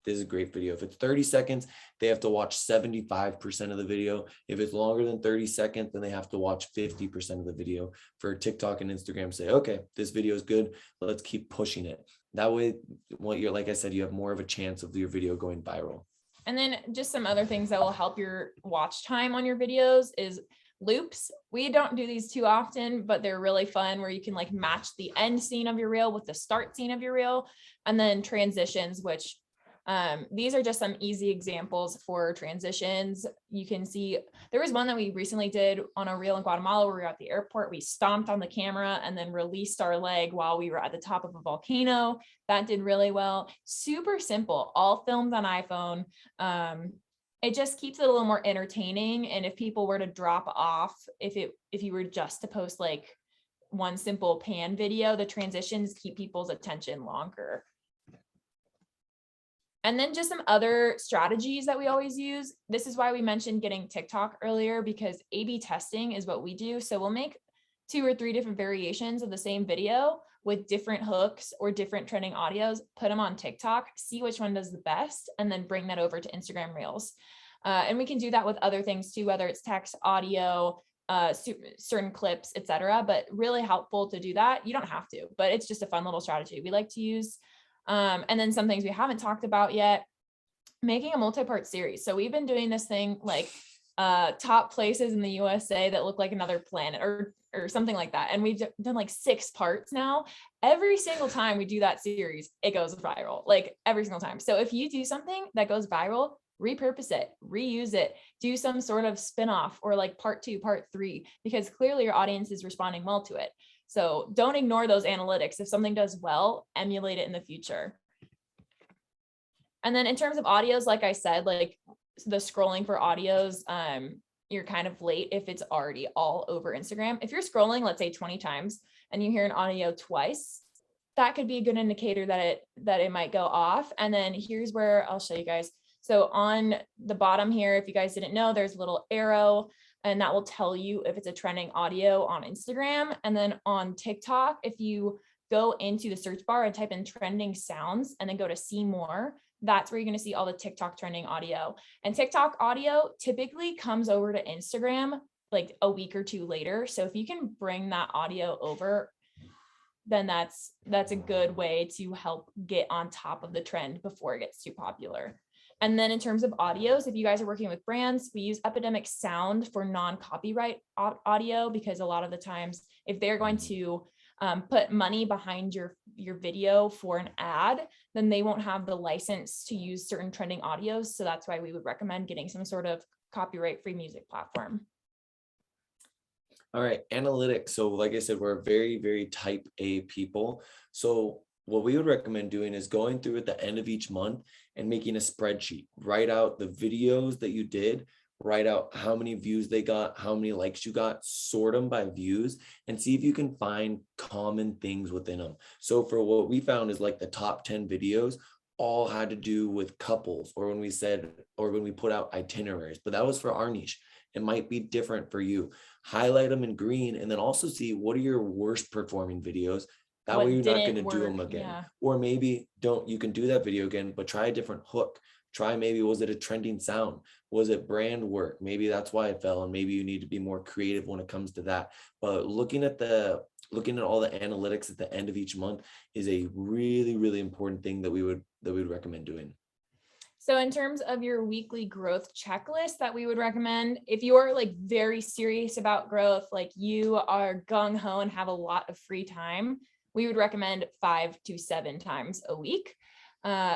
this is a great video. If it's 30 seconds, they have to watch 75% of the video. If it's longer than 30 seconds, then they have to watch 50% of the video for TikTok and Instagram. Say, okay, this video is good. Let's keep pushing it. That way, like I said, you have more of a chance of your video going viral. And then just some other things that will help your watch time on your videos is loops. We don't do these too often, but they're really fun, where you can like match the end scene of your reel with the start scene of your reel. And then transitions, which these are just some easy examples for transitions. You can see there was one that we recently did on a reel in Guatemala where we were at the airport. We stomped on the camera and then released our leg while we were at the top of a volcano. That did really well. Super simple, all filmed on iPhone. It just keeps it a little more entertaining. And if people were to drop off, if you were just to post like one simple pan video, the transitions keep people's attention longer. And then just some other strategies that we always use. This is why we mentioned getting TikTok earlier, because A/B testing is what we do. So we'll make 2 or 3 different variations of the same video with different hooks or different trending audios, put them on TikTok, see which one does the best, and then bring that over to Instagram Reels. And we can do that with other things too, whether it's text, audio, certain clips, etc. But really helpful to do that. You don't have to, but it's just a fun little strategy we like to use. And then some things we haven't talked about yet, making a multi-part series. So we've been doing this thing like top places in the USA that look like another planet or something like that. And we've done like 6 parts now. Every single time we do that series, it goes viral, like every single time. So if you do something that goes viral, repurpose it, reuse it, do some sort of spin-off or like part 2, part 3, because clearly your audience is responding well to it. So don't ignore those analytics. If something does well, emulate it in the future. And then in terms of audios, like I said, like the scrolling for audios, you're kind of late if it's already all over Instagram. If you're scrolling, let's say 20 times and you hear an audio twice, that could be a good indicator that it might go off. And then here's where I'll show you guys. So on the bottom here, if you guys didn't know, there's a little arrow, and that will tell you if it's a trending audio on Instagram. And then on TikTok, if you go into the search bar and type in trending sounds and then go to see more, that's where you're going to see all the TikTok trending audio. And TikTok audio typically comes over to Instagram like a week or 2 later. So if you can bring that audio over, then that's a good way to help get on top of the trend before it gets too popular. And then in terms of audios, if you guys are working with brands, we use Epidemic Sound for non-copyright audio, because a lot of the times if they're going to put money behind your video for an ad, then they won't have the license to use certain trending audios. So that's why we would recommend getting some sort of copyright-free music platform. All right, analytics. So like I said, we're very, very type A people. So what we would recommend doing is going through at the end of each month and making a spreadsheet. Write out the videos that you did, write out how many views they got, how many likes you got, sort them by views, and see if you can find common things within them. So for what we found is like the top 10 videos all had to do with couples, or when we put out itineraries, but that was for our niche. It might be different for you. Highlight them in green, and then also see what are your worst performing videos. That way you're not going to do them again. Yeah. Or maybe you can do that video again, but try a different hook, Try maybe, was it a trending sound? Was it brand work? Maybe that's why it fell, and maybe you need to be more creative when it comes to that. But looking at all the analytics at the end of each month is a really, really important thing that we would recommend doing. So in terms of your weekly growth checklist that we would recommend, if you're like very serious about growth, like you are gung ho and have a lot of free time, we would recommend 5 to 7 times a week.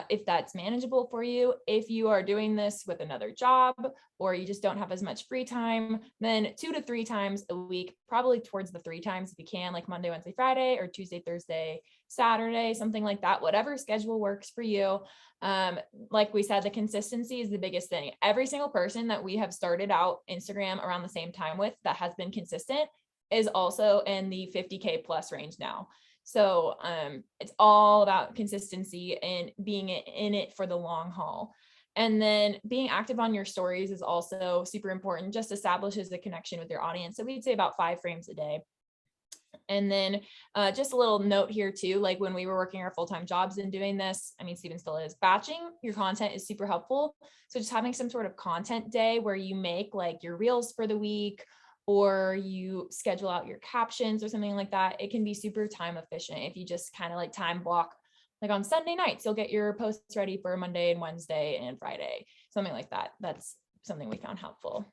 If that's manageable for you. If you are doing this with another job or you just don't have as much free time, then 2 to 3 times a week, probably towards the 3 times if you can, like Monday, Wednesday, Friday, or Tuesday, Thursday, Saturday, something like that, whatever schedule works for you. Like we said, the consistency is the biggest thing. Every single person that we have started out Instagram around the same time with that has been consistent is also in the 50K plus range now. So it's all about consistency and being in it for the long haul. And then being active on your stories is also super important, just establishes a connection with your audience. So we'd say about 5 frames a day. And then just a little note here too, like when we were working our full-time jobs and doing this, I mean, Steven still is, batching your content is super helpful. So just having some sort of content day where you make like your reels for the week, or you schedule out your captions or something like that, it can be super time efficient. If you just kind of like time block, like on Sunday nights, you'll get your posts ready for Monday and Wednesday and Friday, something like that. That's something we found helpful.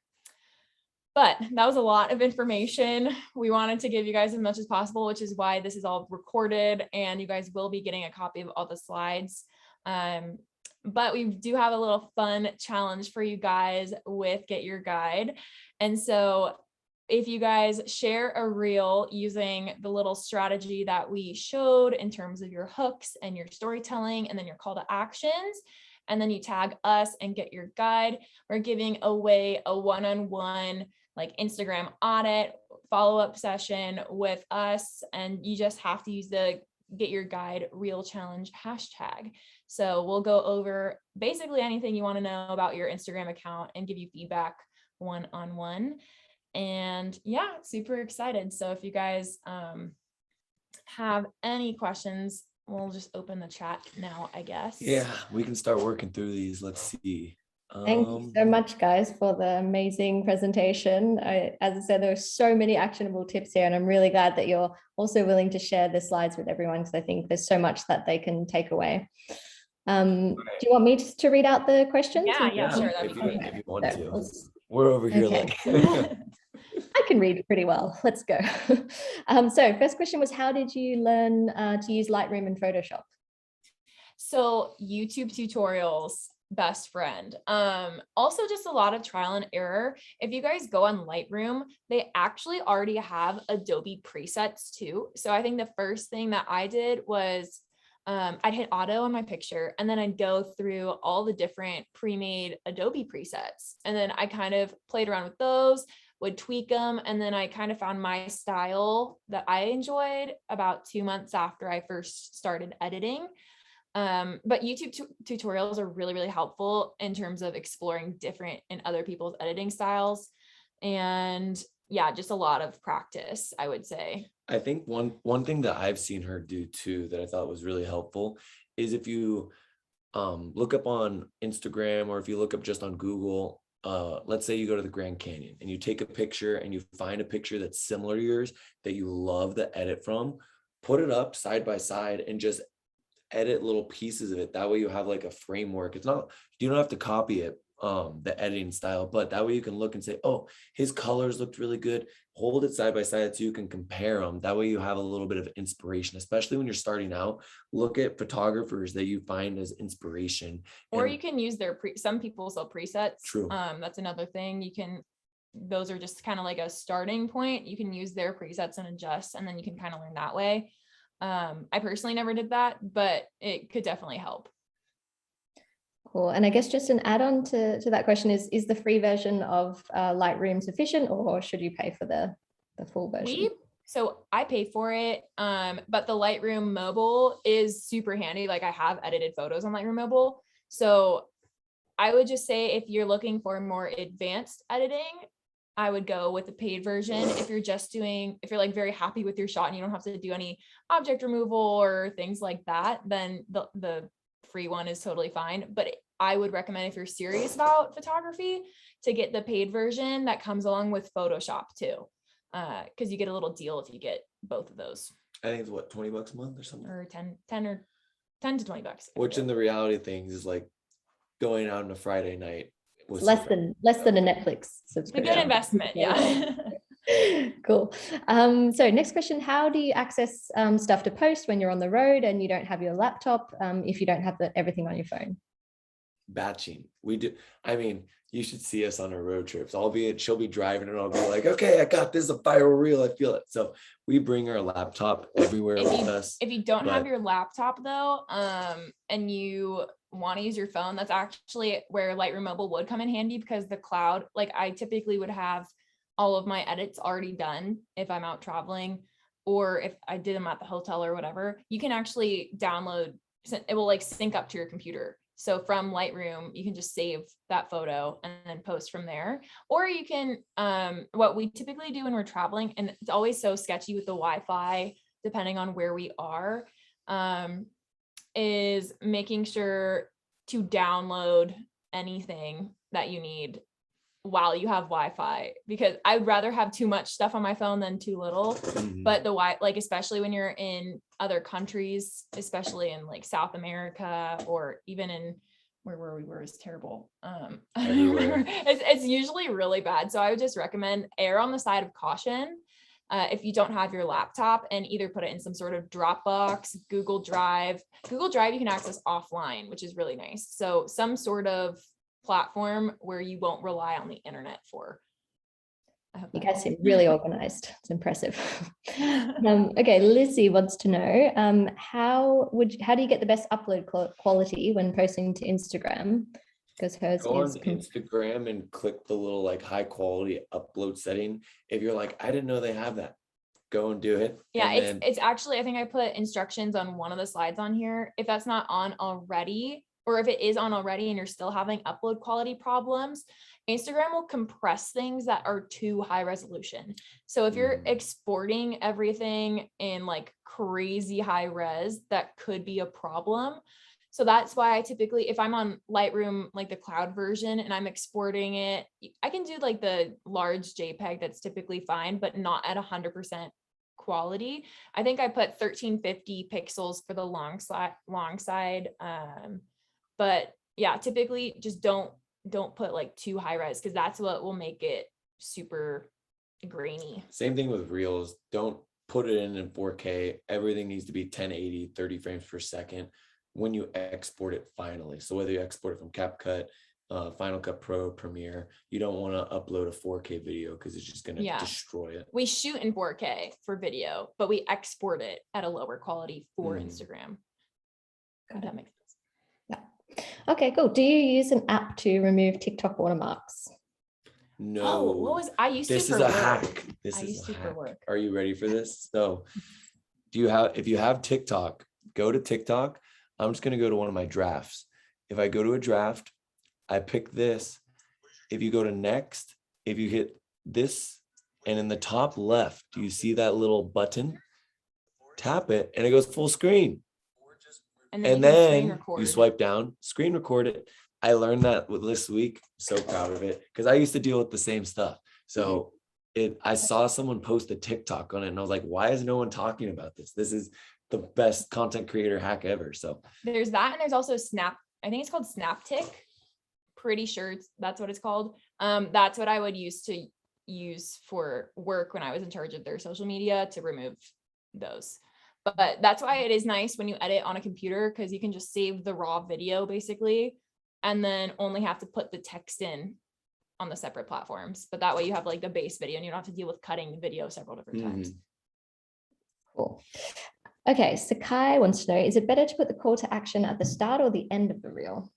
But that was a lot of information. We wanted to give you guys as much as possible, which is why this is all recorded and you guys will be getting a copy of all the slides. But we do have a little fun challenge for you guys with Get Your Guide. And so if you guys share a reel using the little strategy that we showed in terms of your hooks and your storytelling, and then your call to actions, and then you tag us and Get Your Guide, we're giving away a one-on-one like Instagram audit follow-up session with us. And you just have to use the Get Your Guide Reel Challenge hashtag. So we'll go over basically anything you want to know about your Instagram account and give you feedback one-on-one. And yeah, super excited. So if you guys have any questions, we'll just open the chat now, I guess. Yeah, we can start working through these. Let's see. Thank you so much, guys, for the amazing presentation. As I said, there are so many actionable tips here, and I'm really glad that you're also willing to share the slides with everyone, because I think there's so much that they can take away. Do you want me to read out the questions? Yeah, sure. That'd be great. If you want to. We're over here like... I can read pretty well. Let's go. So first question was, how did you learn to use Lightroom and Photoshop? So YouTube tutorials, best friend. Also just a lot of trial and error. If you guys go on Lightroom, they actually already have Adobe presets too. So I think the first thing that I did was I'd hit auto on my picture, and then I'd go through all the different pre-made Adobe presets. And then I kind of played around with those, would tweak them. And then I kind of found my style that I enjoyed about 2 months after I first started editing. But YouTube tutorials are really, really helpful in terms of exploring different and other people's editing styles. And yeah, just a lot of practice, I would say. I think one thing that I've seen her do too that I thought was really helpful is if you look up on Instagram, or if you look up just on Google, let's say you go to the Grand Canyon and you take a picture and you find a picture that's similar to yours that you love the edit from, put it up side by side and just edit little pieces of it. That way you have like a framework. It's not, you don't have to copy it, the editing style, but that way you can look and say, oh, his colors looked really good. Hold it side by side so you can compare them. That way you have a little bit of inspiration, especially when you're starting out. Look at photographers that you find as inspiration. Or you can use their some people sell presets. True. That's another thing. You can, those are just kind of like a starting point. You can use their presets and adjust, and then you can kind of learn that way. I personally never did that, but it could definitely help. Cool. And I guess just an add-on to that question is the free version of Lightroom sufficient, or should you pay for the full version? So I pay for it, but the Lightroom mobile is super handy. Like I have edited photos on Lightroom mobile. So I would just say if you're looking for more advanced editing, I would go with the paid version. If you're like very happy with your shot and you don't have to do any object removal or things like that, then the free one is totally fine. But I would recommend, if you're serious about photography, to get the paid version that comes along with Photoshop too. Because you get a little deal if you get both of those. I think it's what, $20 a month or something? Or 10 to 20 bucks. Which in the reality of things is like going out on a Friday night. With Less than a Netflix It's a subscription. good investment. Yeah. Cool. So next question, how do you access stuff to post when you're on the road and you don't have your laptop, if you don't have everything on your phone? Batching. We do. I mean, you should see us on our road trips, albeit she'll be driving and I'll be like, okay, I got this, a viral reel, I feel it. So we bring our laptop everywhere with us. If you don't have your laptop though, and you want to use your phone, that's actually where Lightroom Mobile would come in handy, because the cloud, like I typically would have all of my edits already done if I'm out traveling, or if I did them at the hotel or whatever. You can actually download, it will like sync up to your computer. So from Lightroom, you can just save that photo and then post from there. Or you can, what we typically do when we're traveling, and it's always so sketchy with the Wi-Fi, depending on where we are, is making sure to download anything that you need while you have Wi-Fi, because I'd rather have too much stuff on my phone than too little. But the like, especially when you're in other countries, especially in like South America, or even in where we were is terrible. I don't remember. It's usually really bad. So I would just recommend err on the side of caution. If you don't have your laptop, and either put it in some sort of Dropbox, Google Drive you can access offline, which is really nice. So some sort of platform where you won't rely on the internet for. You guys seem really organized. It's impressive. Okay, Lizzie wants to know, how do you get the best upload quality when posting to Instagram? Because hers Go is on Instagram and click the little like high quality upload setting. If you're like, I didn't know they have that, go and do it. Yeah, it's actually, I think I put instructions on one of the slides on here. If that's not on already, or if it is on already and you're still having upload quality problems, Instagram will compress things that are too high resolution. So if you're exporting everything in like crazy high res, that could be a problem. So that's why I typically, if I'm on Lightroom, like the cloud version, and I'm exporting it, I can do like the large JPEG, that's typically fine, but not at 100% quality. I think I put 1350 pixels for the long side. But yeah, typically just don't put like too high res, because that's what will make it super grainy. Same thing with reels. Don't put it in 4K. Everything needs to be 1080, 30 frames per second when you export it finally. So whether you export it from CapCut, Final Cut Pro, Premiere, you don't want to upload a 4K video because it's just going to destroy it. We shoot in 4K for video, but we export it at a lower quality for Instagram. If that makes sense. Okay, cool. Do you use an app to remove TikTok watermarks? No. I used to. This is a hack. This is a hack. Are you ready for this? So, if you have TikTok, go to TikTok. I'm just going to go to one of my drafts. If I go to a draft, I pick this. If you go to next, if you hit this, and in the top left, do you see that little button? Tap it and it goes full screen. And then you swipe down, screen record it. I learned that this week. So proud of it, because I used to deal with the same stuff. So I saw someone post a TikTok on it and I was like, why is no one talking about this? This is the best content creator hack ever. So there's that, and there's also Snap. I think it's called SnapTick. Pretty sure that's what it's called. That's what I would use for work when I was in charge of their social media, to remove those. But that's why it is nice when you edit on a computer, because you can just save the raw video basically, and then only have to put the text in on the separate platforms. But that way you have like the base video and you don't have to deal with cutting the video several different times. Cool. Okay, Sakai wants to know, is it better to put the call to action at the start or the end of the reel?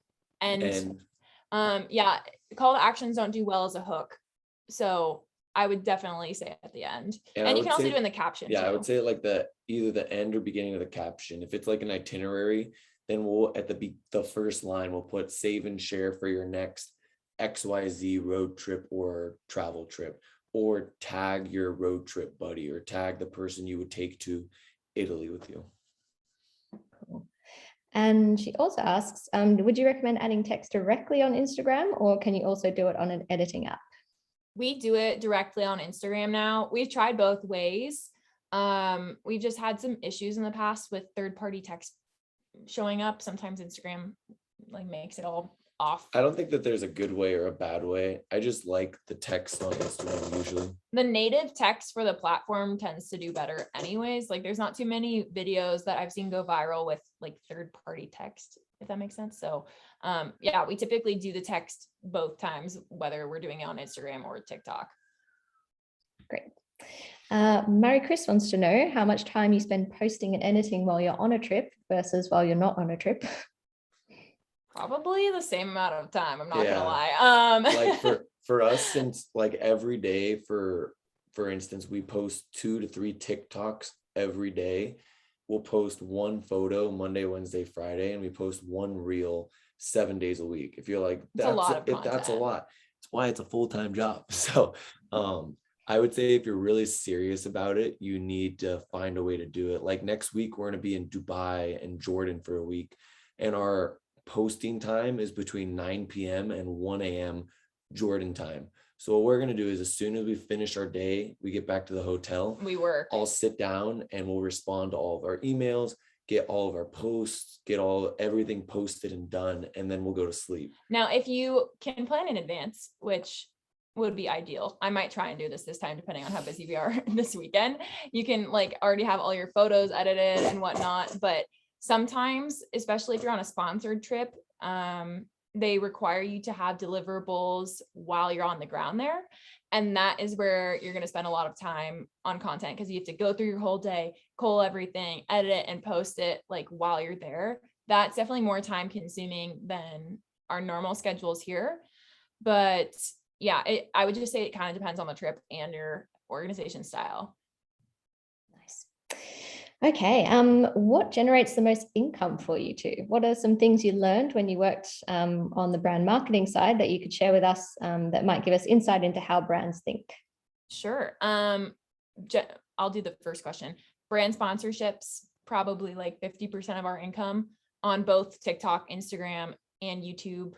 And yeah, call to actions don't do well as a hook. So I would definitely say at the end. And you can also do in the caption. Yeah, too. I would say like either the end or beginning of the caption. If it's like an itinerary, then we'll at the first line, we'll put save and share for your next XYZ road trip or travel trip, or tag your road trip buddy, or tag the person you would take to Italy with you. Cool. And she also asks, would you recommend adding text directly on Instagram, or can you also do it on an editing app? We do it directly on Instagram now. We've tried both ways. We've just had some issues in the past with third-party text showing up. Sometimes Instagram like makes it all off. I don't think that there's a good way or a bad way. I just like the text on Instagram usually. The native text for the platform tends to do better anyways. Like there's not too many videos that I've seen go viral with like third-party text, if that makes sense. So yeah, we typically do the text both times, whether we're doing it on Instagram or TikTok. Great. Mary Chris wants to know how much time you spend posting and editing while you're on a trip versus while you're not on a trip. Probably the same amount of time. I'm not gonna lie. Like for us, since like every day, for instance, we post 2 to 3 TikToks every day. We'll post 1 photo Monday, Wednesday, Friday, and we post 1 reel 7 days a week. If you're like, that's a lot of content. That's a lot. It's why it's a full-time job. So I would say if you're really serious about it, you need to find a way to do it. Like next week, we're going to be in Dubai and Jordan for a week, and our posting time is between 9 p.m. and 1 a.m. Jordan time. So what we're going to do is as soon as we finish our day, we get back to the hotel, we work. I'll sit down and we'll respond to all of our emails, get all of our posts, get everything posted and done, and then we'll go to sleep. Now, if you can plan in advance, which would be ideal, I might try and do this time, depending on how busy we are this weekend. You can like already have all your photos edited and whatnot, but sometimes, especially if you're on a sponsored trip, they require you to have deliverables while you're on the ground there. And that is where you're going to spend a lot of time on content, because you have to go through your whole day, cull everything, edit it, and post it like while you're there. That's definitely more time consuming than our normal schedules here. But yeah, I would just say it kind of depends on the trip and your organization style. Nice. Okay. What generates the most income for you two? What are some things you learned when you worked on the brand marketing side that you could share with us that might give us insight into how brands think? Sure. I'll do the first question. Brand sponsorships, probably like 50% of our income on both TikTok, Instagram, and YouTube.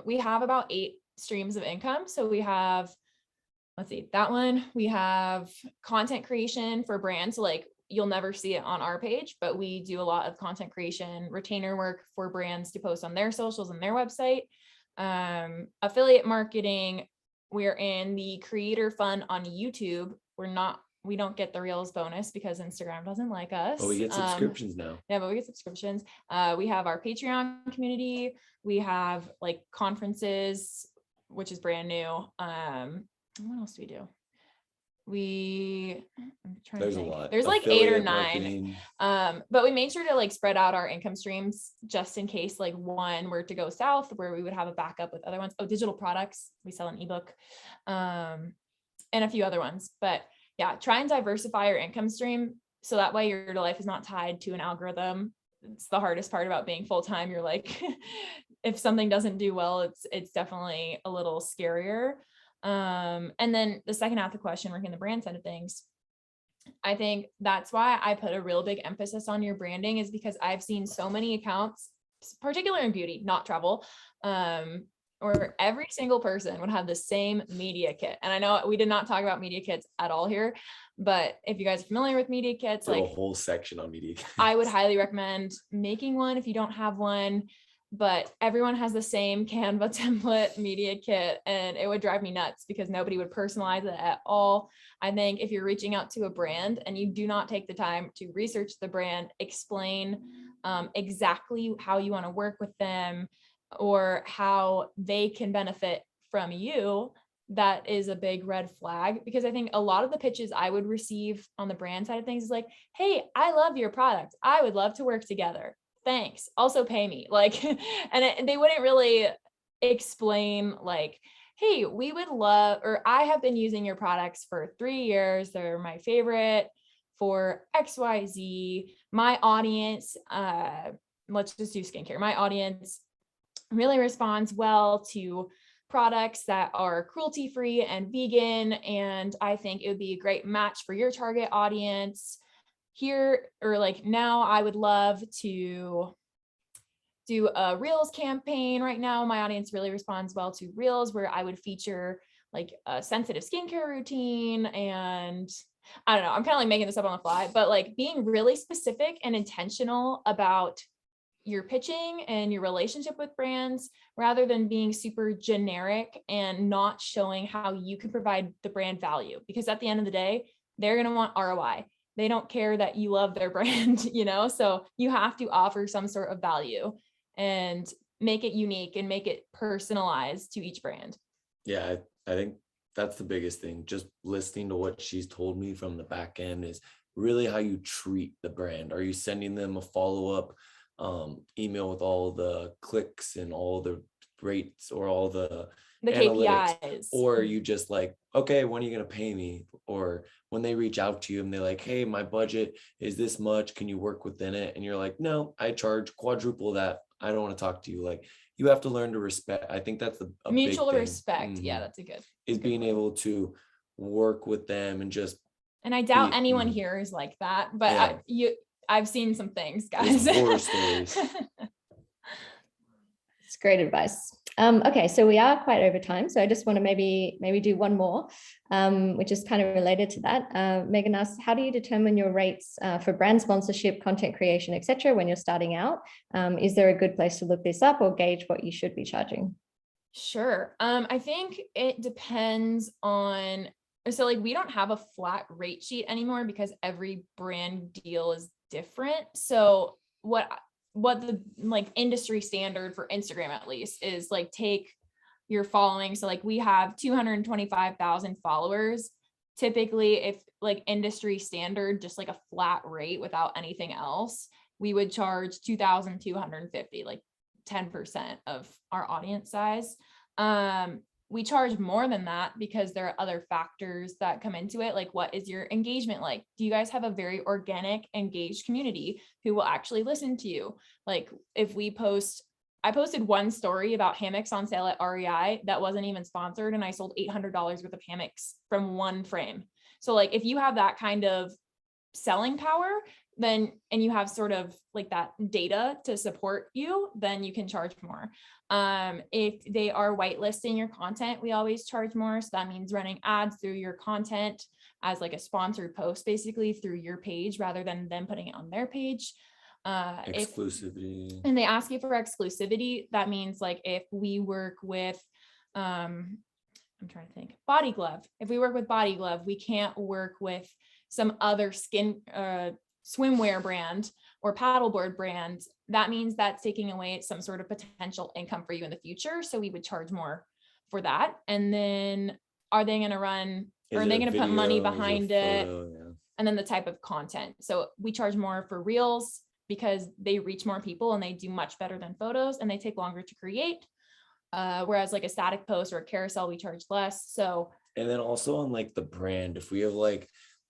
We have about 8 streams of income. So we have, let's see, that one. We have content creation for brands. So like you'll never see it on our page, but we do a lot of content creation, retainer work for brands to post on their socials and their website. Affiliate marketing. We're in the creator fund on YouTube. We don't get the Reels bonus because Instagram doesn't like us. But we get subscriptions now. Yeah, but we get subscriptions. We have our Patreon community. We have like conferences, which is brand new. What else do we do? There's a lot. There's like Affiliate 8 or 9. But we made sure to like spread out our income streams just in case like one were to go south, where we would have a backup with other ones. Oh, digital products. We sell an ebook, and a few other ones. But yeah, try and diversify your income stream so that way your life is not tied to an algorithm. It's the hardest part about being full-time. You're like, if something doesn't do well, it's definitely a little scarier. And then the second half of the question, working the brand side of things, I think that's why I put a real big emphasis on your branding, is because I've seen so many accounts, particularly in beauty, not travel, or every single person would have the same media kit. And I know we did not talk about media kits at all here, but if you guys are familiar with media kits, like a whole section on media kits. I would highly recommend making one if you don't have one. But everyone has the same Canva template media kit, and it would drive me nuts because nobody would personalize it at all. I think if you're reaching out to a brand and you do not take the time to research the brand, explain exactly how you want to work with them or how they can benefit from you, that is a big red flag. Because I think a lot of the pitches I would receive on the brand side of things is like, hey, I love your product. I would love to work together. Thanks. Also pay me. Like, and they wouldn't really explain like, hey, we would love, or I have been using your products for 3 years. They're my favorite for XYZ. My audience, let's just do skincare. My audience really responds well to products that are cruelty-free and vegan. And I think it would be a great match for your target audience. Here, or like now, I would love to do a Reels campaign right now. My audience really responds well to Reels, where I would feature like a sensitive skincare routine. And I don't know, I'm kind of like making this up on the fly, but like being really specific and intentional about your pitching and your relationship with brands, rather than being super generic and not showing how you can provide the brand value. Because at the end of the day, they're going to want ROI. They don't care that you love their brand, so you have to offer some sort of value and make it unique and make it personalized to each brand. Yeah, I think that's the biggest thing. Just listening to what she's told me from the back end is really how you treat the brand. Are you sending them a follow-up email with all the clicks and all the rates or all the analytics, KPIs, or are you just like, okay, when are you going to pay me? Or when they reach out to you and they're like, hey, my budget is this much, can you work within it? And you're like, no, I charge quadruple that, I don't want to talk to you. Like, you have to learn to respect. I think that's a mutual big thing. respect. Yeah, that's a good. Is being able to work with them and just. And I doubt anyone here is like that, but yeah. I've seen some things, guys. There's horror stories. It's great advice. Okay, so we are quite over time, so I just want to maybe do one more, which is kind of related to that. Megan asks, how do you determine your rates for brand sponsorship, content creation, etc. when you're starting out? Is there a good place to look this up or gauge what you should be charging? Sure. I think it depends on, so like we don't have a flat rate sheet anymore because every brand deal is different. So what the like industry standard for Instagram at least is like, take your following. So like we have 225,000 followers. Typically, if like industry standard, just like a flat rate without anything else, we would charge 2,250, like 10% of our audience size. We charge more than that because there are other factors that come into it. Like, what is your engagement like? Do you guys have a very organic, engaged community who will actually listen to you? Like, if we I posted one story about hammocks on sale at REI that wasn't even sponsored, and I sold $800 worth of hammocks from one frame. So like, if you have that kind of selling power, then, and you have sort of like that data to support you, then you can charge more. If they are whitelisting your content, we always charge more. So that means running ads through your content as like a sponsored post, basically through your page, rather than them putting it on their page. Exclusivity. And they ask you for exclusivity. That means like if we work with, I'm trying to think, Body Glove. If we work with Body Glove, we can't work with some other swimwear brand or paddleboard brand. That means that's taking away some sort of potential income for you in the future. So we would charge more for that. And then are they going to put money behind it? Yeah. And then the type of content. So we charge more for Reels because they reach more people and they do much better than photos and they take longer to create. Whereas like a static post or a carousel, we charge less. So, and then also on like the brand, if we have like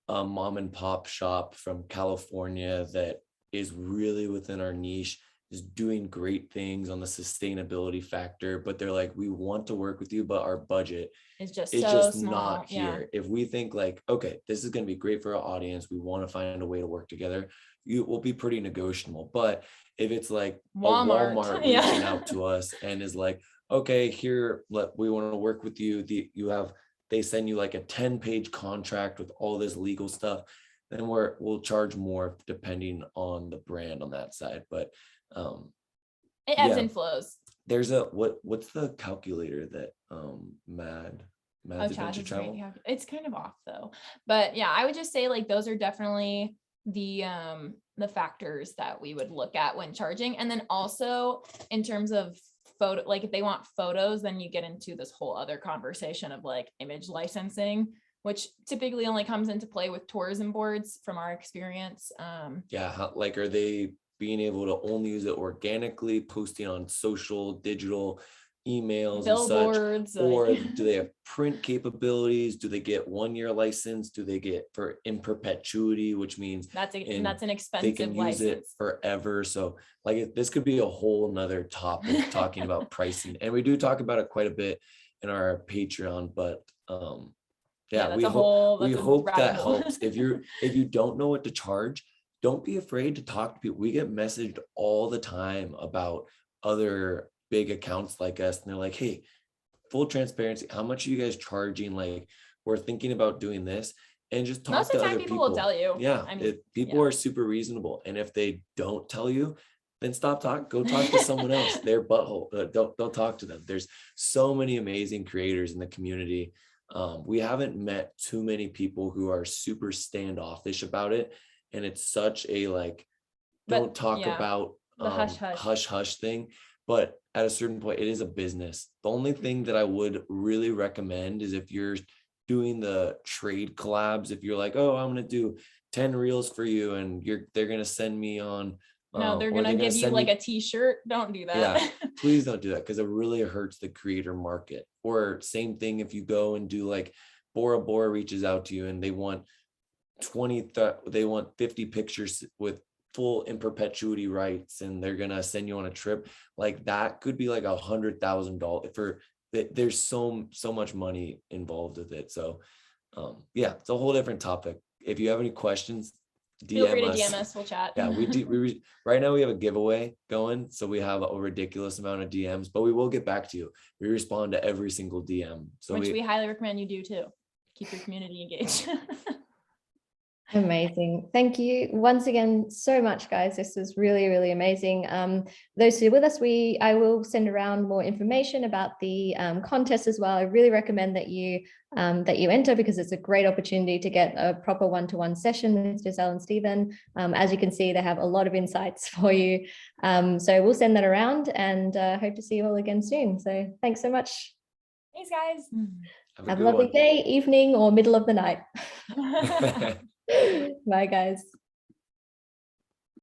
a mom and pop shop from California that is really within our niche, is doing great things on the sustainability factor, but they're like, we want to work with you, but our budget is just small. Not here. Yeah. If we think like, okay, this is going to be great for our audience, we want to find a way to work together, you will be pretty negotiable. But if it's like Walmart reaching out to us and is like, okay, here, we want to work with you. They send you like a 10-page contract with all this legal stuff, then we'll charge more depending on the brand on that side. But it ebbs and flows. There's what's the calculator that Mad's Adventure Travel? It's kind of off though. But yeah, I would just say like those are definitely the factors that we would look at when charging. And then also in terms of photo, like if they want photos, then you get into this whole other conversation of like image licensing, which typically only comes into play with tourism boards from our experience. Like, are they being able to only use it organically, posting on social, digital, emails, billboards, and such, or do they have print capabilities? Do they get 1-year license? Do they get for in perpetuity, which means that's an expensive they can use it forever? So like this could be a whole nother topic talking about pricing, and we do talk about it quite a bit in our Patreon. But we hope that helps. If you don't know what to charge, don't be afraid to talk to people. We get messaged all the time about other big accounts like us, and they're like, hey, full transparency, how much are you guys charging? Like, we're thinking about doing this, and just talk Most to of the time other people will tell you. Yeah, I mean, people yeah. are super reasonable, and if they don't tell you, then stop talking. Go talk to someone else. Their butthole. Don't talk to them. There's so many amazing creators in the community. We haven't met too many people who are super standoffish about it, and it's such a like, don't talk about the hush hush thing. But at a certain point, it is a business. The only thing that I would really recommend is if you're doing the trade collabs, if you're like, oh, I'm gonna do 10 reels for you, and they're gonna send me on. No, they're gonna give you like a t-shirt. Don't do that. Yeah, please don't do that, because it really hurts the creator market. Or same thing if you go and do like Bora Bora reaches out to you and they want 50 pictures with full in perpetuity rights, and they're gonna send you on a trip. Like that could be like $100,000 for there's so much money involved with it. So yeah, it's a whole different topic. If you have any questions, feel free to DM DM us, we'll chat. Yeah, we do. Right now we have a giveaway going, so we have a ridiculous amount of DMs, but we will get back to you. We respond to every single DM, so which we highly recommend you do too. Keep your community engaged. Amazing. Thank you once again so much, guys. This was really, really amazing. Those who are with us, I will send around more information about the contest as well. I really recommend that you enter, because it's a great opportunity to get a proper one-to-one session with Giselle and Stephen. As you can see, they have a lot of insights for you. So we'll send that around, and hope to see you all again soon. So thanks so much. Thanks, guys. Have a lovely day, evening, or middle of the night. Bye, guys.